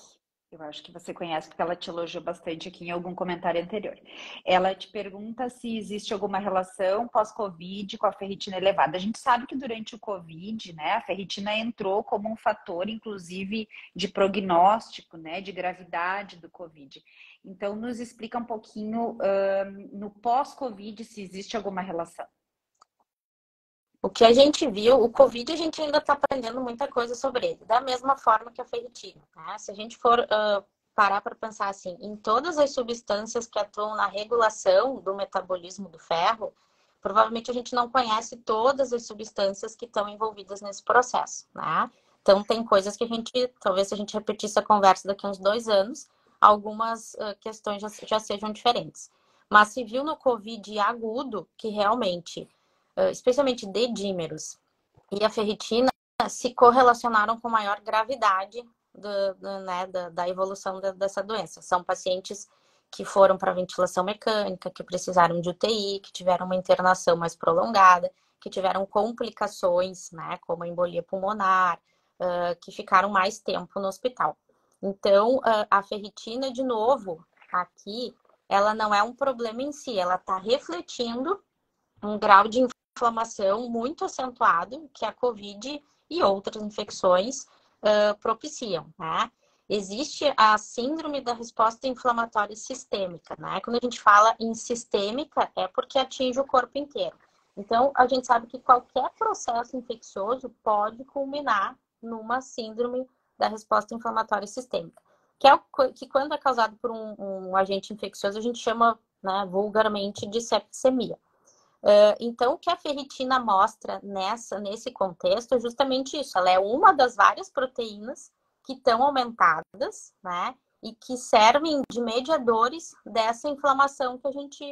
eu acho que você conhece porque ela te elogiou bastante aqui em algum comentário anterior. Ela te pergunta se existe alguma relação pós-Covid com a ferritina elevada. A gente sabe que durante o Covid, né, a ferritina entrou como um fator, inclusive, de prognóstico, né, de gravidade do Covid. Então, nos explica um pouquinho no pós-Covid se existe alguma relação. O que a gente viu, o Covid, a gente ainda está aprendendo muita coisa sobre ele, da mesma forma que a ferritina, né? Se a gente for parar para pensar assim, em todas as substâncias que atuam na regulação do metabolismo do ferro, provavelmente a gente não conhece todas as substâncias que estão envolvidas nesse processo, né? Então, tem coisas que a gente, talvez se a gente repetisse a conversa daqui a uns 2 anos, algumas questões já sejam diferentes. Mas se viu no COVID agudo que realmente, especialmente D-dímeros e a ferritina, se correlacionaram com maior gravidade né, da evolução dessa doença. São pacientes que foram para ventilação mecânica, que precisaram de UTI, que tiveram uma internação mais prolongada, que tiveram complicações, né, como a embolia pulmonar, que ficaram mais tempo no hospital. Então, a ferritina, de novo, aqui, ela não é um problema em si, ela está refletindo um grau de inflamação muito acentuado que a COVID e outras infecções propiciam, né? Existe a síndrome da resposta inflamatória sistêmica, né? Quando a gente fala em sistêmica, é porque atinge o corpo inteiro. Então, a gente sabe que qualquer processo infeccioso pode culminar numa síndrome da resposta inflamatória sistêmica, que quando é causado por um agente infeccioso, a gente chama, né, vulgarmente de septicemia. Então, o que a ferritina mostra nesse contexto é justamente isso. Ela é uma das várias proteínas que estão aumentadas, né? E que servem de mediadores dessa inflamação que a gente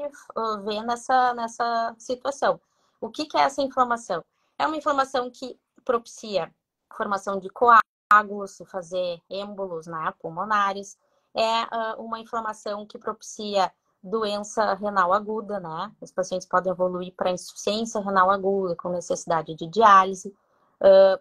vê nessa situação. O que é essa inflamação? É uma inflamação que propicia a formação de coágulos, fazer êmbolos, né, pulmonares. É uma inflamação que propicia doença renal aguda, né? Os pacientes podem evoluir para insuficiência renal aguda, com necessidade de diálise.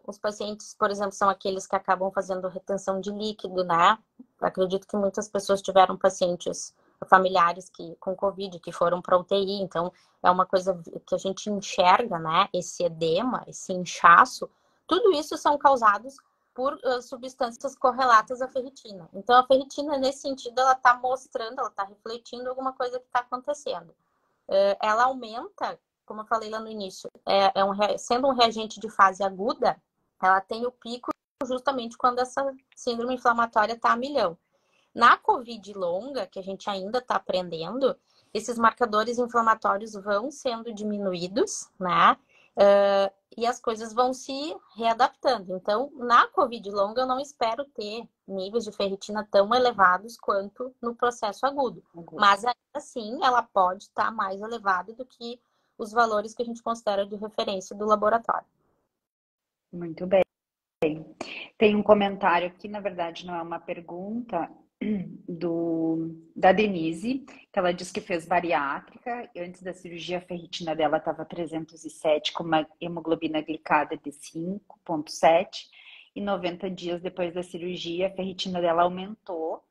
Os pacientes, por exemplo, são aqueles que acabam fazendo retenção de líquido, né? Acredito que muitas pessoas tiveram pacientes familiares com Covid, que foram para UTI, então é uma coisa que a gente enxerga, né? Esse edema, esse inchaço, tudo isso são causados por substâncias correlatas à ferritina. Então, a ferritina, nesse sentido, ela está mostrando, ela está refletindo alguma coisa que está acontecendo. Ela aumenta, como eu falei lá no início, sendo um reagente de fase aguda, ela tem o pico justamente quando essa síndrome inflamatória está a milhão. Na COVID longa, que a gente ainda está aprendendo, esses marcadores inflamatórios vão sendo diminuídos, né? E as coisas vão se readaptando. Então, na COVID longa, eu não espero ter níveis de ferritina tão elevados quanto no processo agudo. Mas, ainda assim, ela pode estar mais elevada do que os valores que a gente considera de referência do laboratório. Muito bem. Tem um comentário aqui, na verdade, não é uma pergunta, da Denise, que ela diz que fez bariátrica e antes da cirurgia a ferritina dela estava 307 com uma hemoglobina glicada de 5,7 e 90 dias depois da cirurgia a ferritina dela aumentou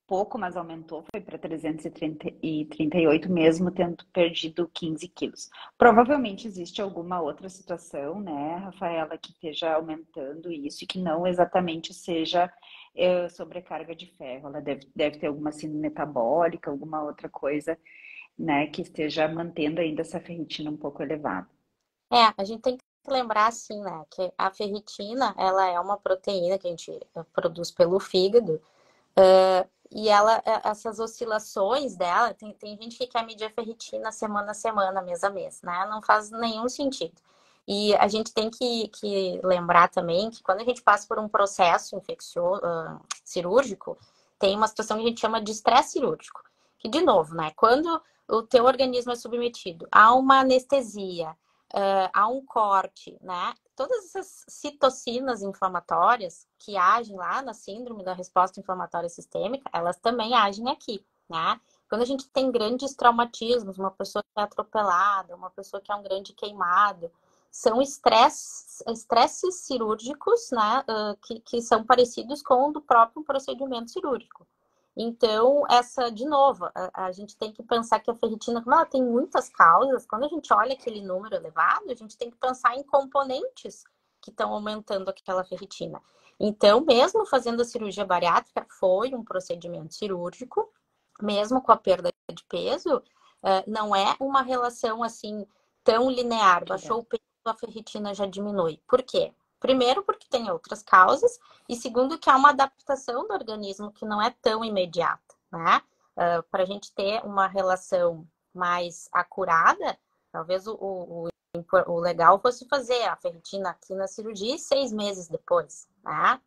pouco, mas aumentou, foi para 338 mesmo tendo perdido 15 quilos. Provavelmente existe alguma outra situação, né, Rafaela, que esteja aumentando isso e que não exatamente seja sobrecarga de ferro. Ela deve ter alguma síndrome metabólica, alguma outra coisa, né, que esteja mantendo ainda essa ferritina um pouco elevada. A gente tem que lembrar, assim, né, que a ferritina, ela é uma proteína que a gente produz pelo fígado, e essas oscilações dela, tem gente que quer medir a ferritina semana a semana, mês a mês, né? Não faz nenhum sentido. E a gente tem que lembrar também que quando a gente passa por um processo infeccioso, cirúrgico, tem uma situação que a gente chama de estresse cirúrgico. Que, de novo, né? Quando o teu organismo é submetido a uma anestesia, a um corte, né? Todas essas citocinas inflamatórias que agem lá na síndrome da resposta inflamatória sistêmica, elas também agem aqui, né? Quando a gente tem grandes traumatismos, uma pessoa que é atropelada, uma pessoa que é um grande queimado, são estresses cirúrgicos, né? Que são parecidos com o do próprio procedimento cirúrgico. Então, de novo, a gente tem que pensar que a ferritina, como ela tem muitas causas, quando a gente olha aquele número elevado, a gente tem que pensar em componentes que estão aumentando aquela ferritina. Então, mesmo fazendo a cirurgia bariátrica, foi um procedimento cirúrgico, mesmo com a perda de peso, não é uma relação assim tão linear. Baixou o peso, a ferritina já diminui. Por quê? Primeiro, porque tem outras causas, e segundo, que há uma adaptação do organismo que não é tão imediata, né? Para a gente ter uma relação mais acurada, talvez o legal fosse fazer a ferritina aqui na cirurgia 6 meses depois, né?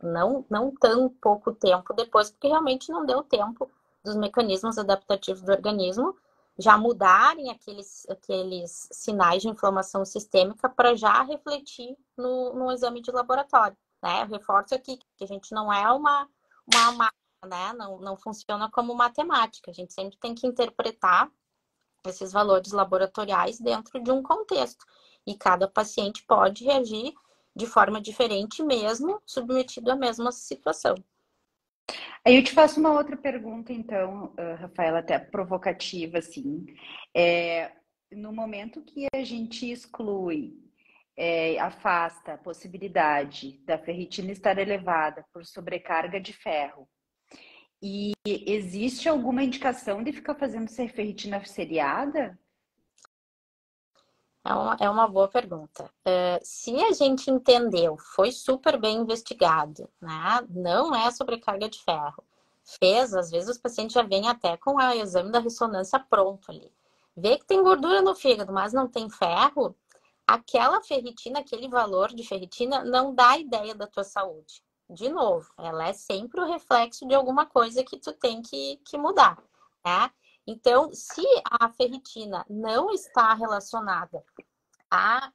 Não tão pouco tempo depois, porque realmente não deu tempo dos mecanismos adaptativos do organismo já mudarem aqueles sinais de inflamação sistêmica para já refletir no exame de laboratório, né? Eu reforço aqui que a gente não é uma máquina, né? Não funciona como matemática. A gente sempre tem que interpretar esses valores laboratoriais dentro de um contexto. E cada paciente pode reagir de forma diferente, mesmo submetido à mesma situação. Aí eu te faço uma outra pergunta, então, Rafaela, até provocativa, assim. No momento que a gente exclui, afasta a possibilidade da ferritina estar elevada por sobrecarga de ferro, e existe alguma indicação de ficar fazendo ferritina seriada? É uma boa pergunta. Se a gente entendeu, foi super bem investigado, né? Não é sobrecarga de ferro. Às vezes os pacientes já vêm até com o exame da ressonância pronto ali. Vê que tem gordura no fígado, mas não tem ferro, aquela ferritina, aquele valor de ferritina, não dá ideia da tua saúde. De novo, ela é sempre o reflexo de alguma coisa que tu tem que mudar, né? Então, se a ferritina não está relacionada à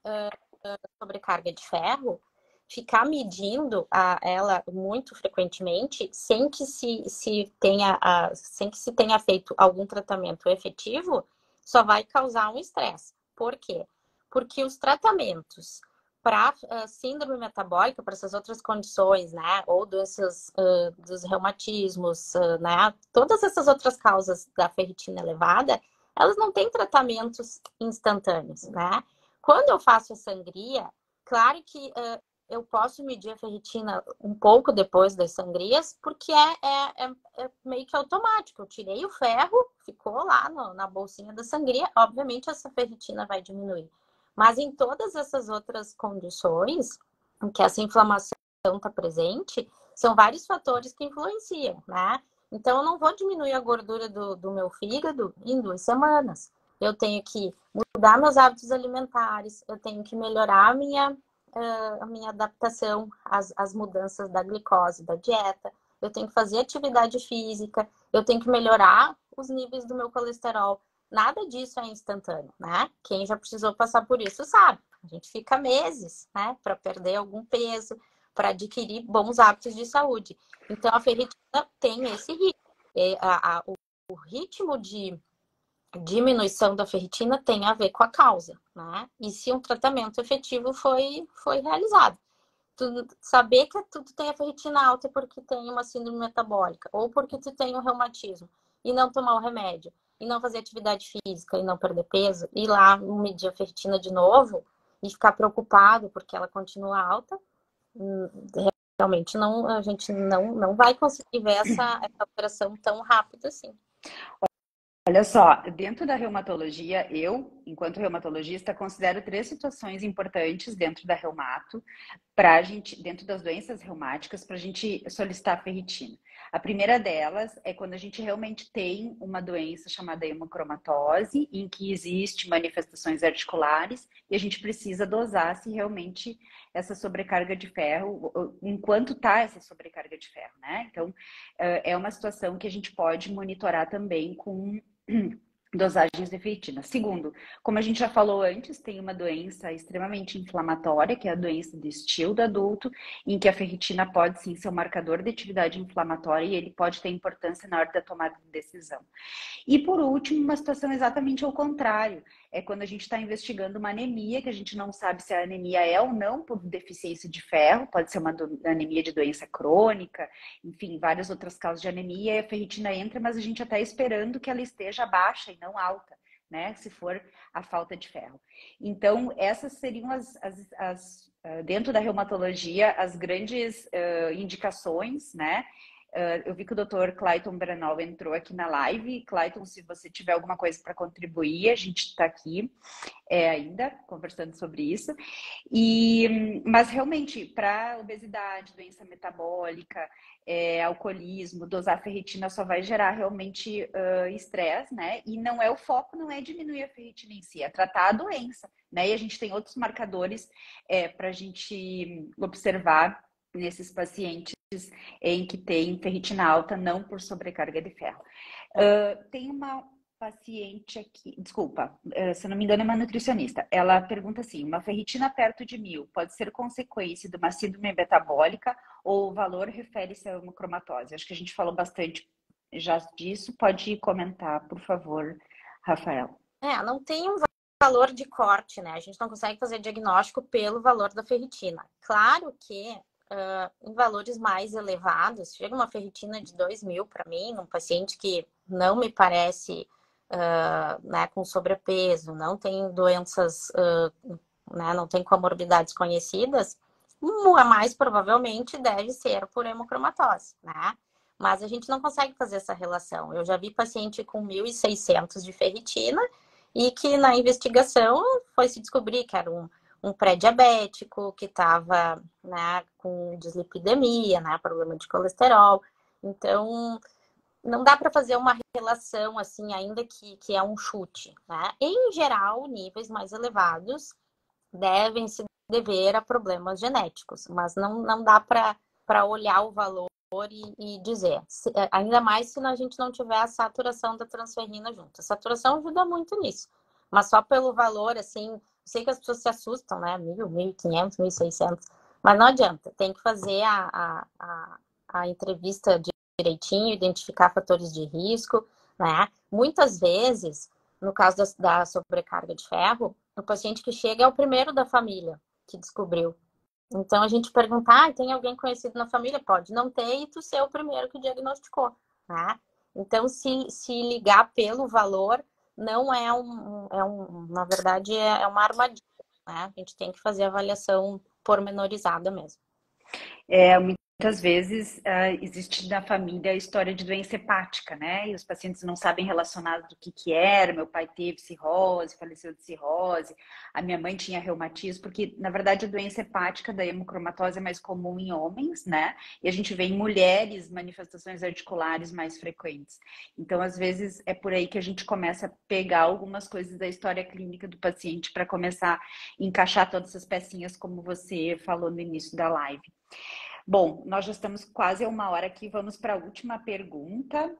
sobrecarga de ferro, ficar medindo ela muito frequentemente, sem que se tenha feito algum tratamento efetivo, só vai causar um estresse. Por quê? Porque os tratamentos para síndrome metabólica, para essas outras condições, né, ou doenças dos reumatismos, né, todas essas outras causas da ferritina elevada, elas não têm tratamentos instantâneos, né? Quando eu faço a sangria, claro que eu posso medir a ferritina um pouco depois das sangrias, porque é meio que automático. Eu tirei o ferro, ficou lá na bolsinha da sangria, obviamente essa ferritina vai diminuir. Mas em todas essas outras condições em que essa inflamação está presente, são vários fatores que influenciam, né? Então, eu não vou diminuir a gordura do meu fígado em 2 semanas. Eu tenho que mudar meus hábitos alimentares, eu tenho que melhorar a minha adaptação às mudanças da glicose, da dieta, eu tenho que fazer atividade física, eu tenho que melhorar os níveis do meu colesterol. Nada disso é instantâneo, né? Quem já precisou passar por isso sabe. A gente fica meses, né, para perder algum peso, para adquirir bons hábitos de saúde. Então, a ferritina tem esse ritmo. O ritmo de diminuição da ferritina tem a ver com a causa, né? E se um tratamento efetivo foi realizado. Saber que tu tem a ferritina alta porque tem uma síndrome metabólica, ou porque tu tem um reumatismo, e não tomar o remédio, e não fazer atividade física, e não perder peso, ir lá medir a ferritina de novo, e ficar preocupado porque ela continua alta, realmente a gente não vai conseguir ver essa alteração tão rápida assim. Olha só, dentro da reumatologia, enquanto reumatologista, considero 3 situações importantes dentro da reumato, dentro das doenças reumáticas, para a gente solicitar ferritina. A primeira delas é quando a gente realmente tem uma doença chamada hemocromatose, em que existe manifestações articulares, e a gente precisa dosar se realmente essa sobrecarga de ferro, enquanto está essa sobrecarga de ferro, né? Então, é uma situação que a gente pode monitorar também com dosagens de ferritina. Segundo, como a gente já falou antes, tem uma doença extremamente inflamatória, que é a doença de Still do adulto, em que a ferritina pode sim ser um marcador de atividade inflamatória e ele pode ter importância na hora da tomada de decisão. E por último, uma situação exatamente ao contrário, é quando a gente está investigando uma anemia, que a gente não sabe se a anemia é ou não por deficiência de ferro, pode ser uma anemia de doença crônica, enfim, várias outras causas de anemia, e a ferritina entra, mas a gente está esperando que ela esteja baixa e não alta, né? Se for a falta de ferro. Então, essas seriam dentro da reumatologia, as grandes indicações, né? Eu vi que o Dr. Clayton Brenol entrou aqui na live. Clayton, se você tiver alguma coisa para contribuir, a gente está aqui ainda conversando sobre isso. Mas realmente, para obesidade, doença metabólica, alcoolismo, dosar ferritina só vai gerar realmente estresse, né? E não é o foco, não é diminuir a ferritina em si, é tratar a doença, né? E a gente tem outros marcadores para a gente observar nesses pacientes em que tem ferritina alta, não por sobrecarga de ferro. Tem uma paciente aqui, desculpa, se não me engano é uma nutricionista, ela pergunta assim, uma ferritina perto de 1000 pode ser consequência de uma síndrome metabólica ou o valor refere-se a hemocromatose? Acho que a gente falou bastante já disso, pode comentar, por favor, Rafael. Não tem um valor de corte, né? A gente não consegue fazer diagnóstico pelo valor da ferritina. Claro que em valores mais elevados, chega uma ferritina de 2000 para mim, um paciente que não me parece né, com sobrepeso, não tem doenças, né, não tem comorbidades conhecidas, mais provavelmente deve ser por hemocromatose, né? Mas a gente não consegue fazer essa relação. Eu já vi paciente com 1.600 de ferritina e que na investigação foi se descobrir que era um pré-diabético, que estava, né, com dislipidemia, né, problema de colesterol. Então, não dá para fazer uma relação assim, ainda que é um chute, né? Em geral, níveis mais elevados devem se dever a problemas genéticos, mas não dá para olhar o valor e dizer. Ainda mais se a gente não tiver a saturação da transferrina junto. A saturação ajuda muito nisso, mas só pelo valor, assim, sei que as pessoas se assustam, né? 1.000, 1.500, 1.600, mas não adianta, tem que fazer a entrevista direitinho, identificar fatores de risco, né? Muitas vezes, no caso da sobrecarga de ferro, o paciente que chega é o primeiro da família que descobriu. Então, a gente perguntar, tem alguém conhecido na família? Pode não ter e tu ser o primeiro que diagnosticou, né? Então, se ligar pelo valor, não na verdade, é uma armadilha, né? A gente tem que fazer a avaliação pormenorizada mesmo. Muitas vezes existe na família a história de doença hepática, né? E os pacientes não sabem relacionar do que era. Meu pai teve cirrose, faleceu de cirrose, a minha mãe tinha reumatismo, porque na verdade a doença hepática da hemocromatose é mais comum em homens, né? E a gente vê em mulheres manifestações articulares mais frequentes. Então, às vezes, é por aí que a gente começa a pegar algumas coisas da história clínica do paciente para começar a encaixar todas essas pecinhas, como você falou no início da live. Bom, nós já estamos quase a 1 hora aqui, vamos para a última pergunta.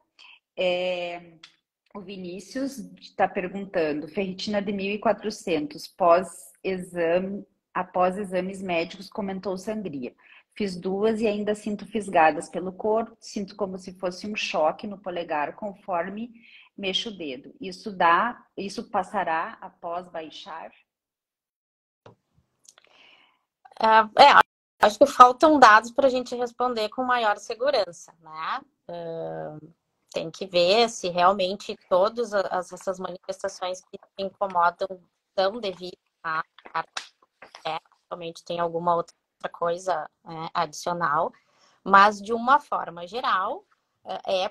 O Vinícius está perguntando, ferritina de 1.400, após exames médicos comentou sangria. Fiz 2 e ainda sinto fisgadas pelo corpo, sinto como se fosse um choque no polegar conforme mexo o dedo. Isso passará após baixar? Acho que faltam dados para a gente responder com maior segurança, né? Tem que ver se realmente todas essas manifestações que te incomodam são devidas a realmente tem alguma outra coisa adicional, mas de uma forma geral,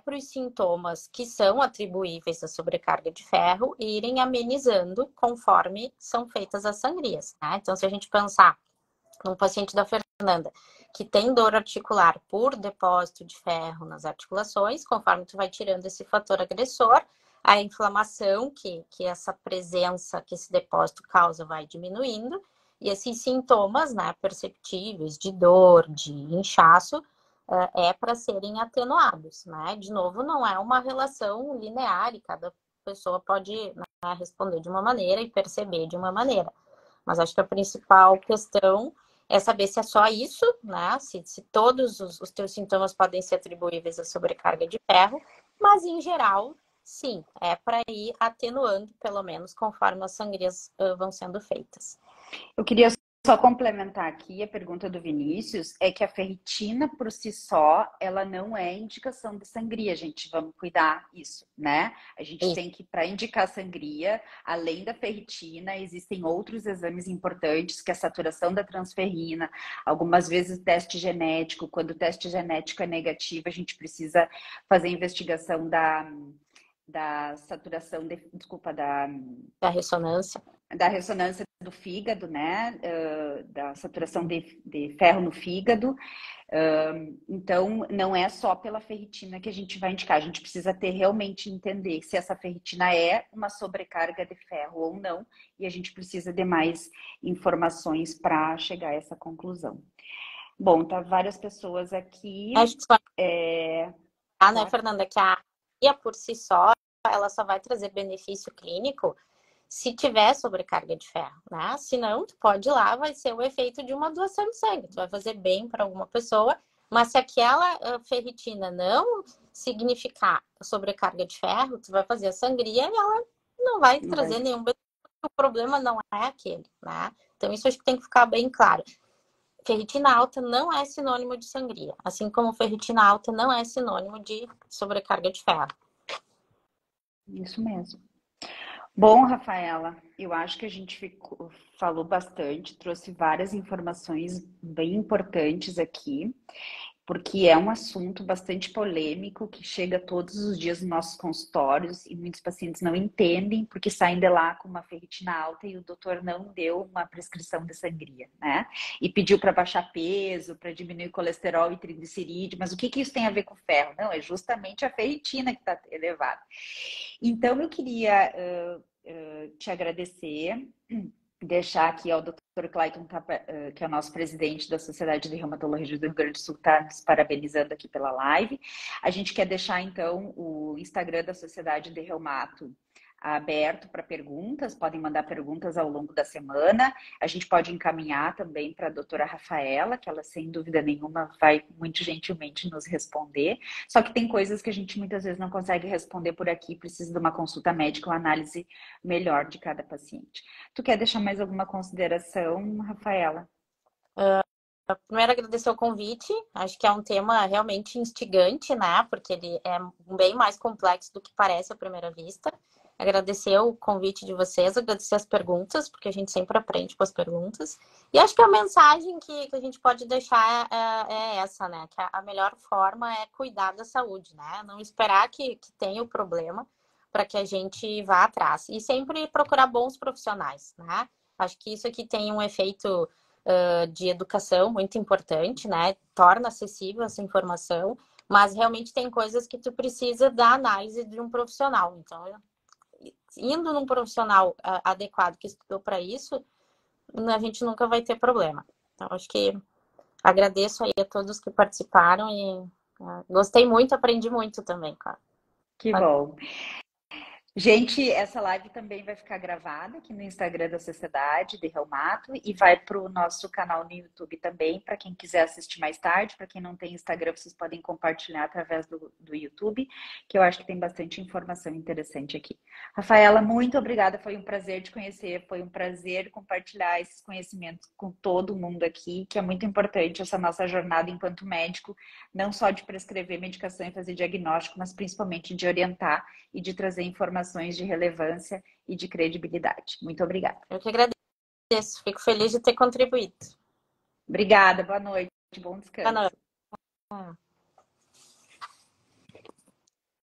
para os sintomas que são atribuíveis à sobrecarga de ferro irem amenizando conforme são feitas as sangrias, né? Então, se a gente pensar num paciente da Fernanda que tem dor articular por depósito de ferro nas articulações, conforme tu vai tirando esse fator agressor, a inflamação que essa presença, que esse depósito causa vai diminuindo, e esses sintomas, né, perceptíveis de dor, de inchaço, para serem atenuados, né? De novo, não é uma relação linear e cada pessoa pode, né, responder de uma maneira e perceber de uma maneira. Mas acho que a principal questão é saber se é só isso, né? Se todos os teus sintomas podem ser atribuíveis à sobrecarga de ferro, mas em geral, sim, é para ir atenuando, pelo menos, conforme as sangrias vão sendo feitas. Eu queria só complementar aqui a pergunta do Vinícius, é que a ferritina por si só, ela não é indicação de sangria, gente, vamos cuidar isso, né? A gente tem que, para indicar sangria, além da ferritina, existem outros exames importantes, que é a saturação da transferrina, algumas vezes teste genético, quando o teste genético é negativo, a gente precisa fazer a investigação da saturação, da ressonância. Da ressonância do fígado, né? Da saturação de ferro no fígado. Então, não é só pela ferritina que a gente vai indicar. A gente precisa realmente entender se essa ferritina é uma sobrecarga de ferro ou não. E a gente precisa de mais informações para chegar a essa conclusão. Bom, tá várias pessoas aqui. Acho que só, né, Claro, Fernanda, que a anemia por si só, ela só vai trazer benefício clínico se tiver sobrecarga de ferro, né? Se não, tu pode ir lá, vai ser o efeito de uma doação de sangue. Tu vai fazer bem para alguma pessoa, mas se aquela ferritina não significar sobrecarga de ferro, tu vai fazer a sangria e ela não vai não vai. trazer nenhum benefício. O problema não é aquele, né? Então isso acho que tem que ficar bem claro. Ferritina alta não é sinônimo de sangria, assim como ferritina alta não é sinônimo de sobrecarga de ferro. Isso mesmo. Bom, Rafaela, eu acho que a gente falou bastante, trouxe várias informações bem importantes aqui, porque é um assunto bastante polêmico que chega todos os dias nos nossos consultórios e muitos pacientes não entendem porque saem de lá com uma ferritina alta e o doutor não deu uma prescrição de sangria, né? E pediu para baixar peso, para diminuir colesterol e triglicerídeo, mas o que isso tem a ver com ferro? Não, é justamente a ferritina que está elevada. Então, eu queria te agradecer, deixar aqui ao Dr. Clayton, que é o nosso presidente da Sociedade de Reumatologia do Rio Grande do Sul, está nos parabenizando aqui pela live. A gente quer deixar, então, o Instagram da Sociedade de Reumato aberto para perguntas, podem mandar perguntas ao longo da semana. A gente pode encaminhar também para a doutora Rafaela, que ela, sem dúvida nenhuma, vai muito gentilmente nos responder. Só que tem coisas que a gente muitas vezes não consegue responder por aqui, precisa de uma consulta médica, uma análise melhor de cada paciente. Tu quer deixar mais alguma consideração, Rafaela? Primeiro, agradecer o convite. Acho que é um tema realmente instigante, né? Porque ele é bem mais complexo do que parece à primeira vista. Agradecer o convite de vocês, agradecer as perguntas, porque a gente sempre aprende com as perguntas. E acho que a mensagem que a gente pode deixar é essa, né? Que a melhor forma é cuidar da saúde, né? Não esperar que tenha o problema para que a gente vá atrás. E sempre procurar bons profissionais, né? Acho que isso aqui tem um efeito de educação muito importante, né? Torna acessível essa informação, mas realmente tem coisas que tu precisa da análise de um profissional. Então, indo num profissional adequado que estudou para isso, a gente nunca vai ter problema. Então, acho que agradeço aí a todos que participaram e gostei muito, aprendi muito também, cara. Que bom. Gente, essa live também vai ficar gravada aqui no Instagram da Sociedade de Reumato e vai para o nosso canal no YouTube também, para quem quiser assistir mais tarde. Para quem não tem Instagram, vocês podem compartilhar através do YouTube, que eu acho que tem bastante informação interessante aqui. Rafaela, muito obrigada, foi um prazer te conhecer, foi um prazer compartilhar esses conhecimentos com todo mundo aqui, que é muito importante essa nossa jornada enquanto médico, não só de prescrever medicação e fazer diagnóstico, mas principalmente de orientar e de trazer informações de relevância e de credibilidade. Muito obrigada. Eu que agradeço, fico feliz de ter contribuído. Obrigada, boa noite, bom Boa descanso. noite.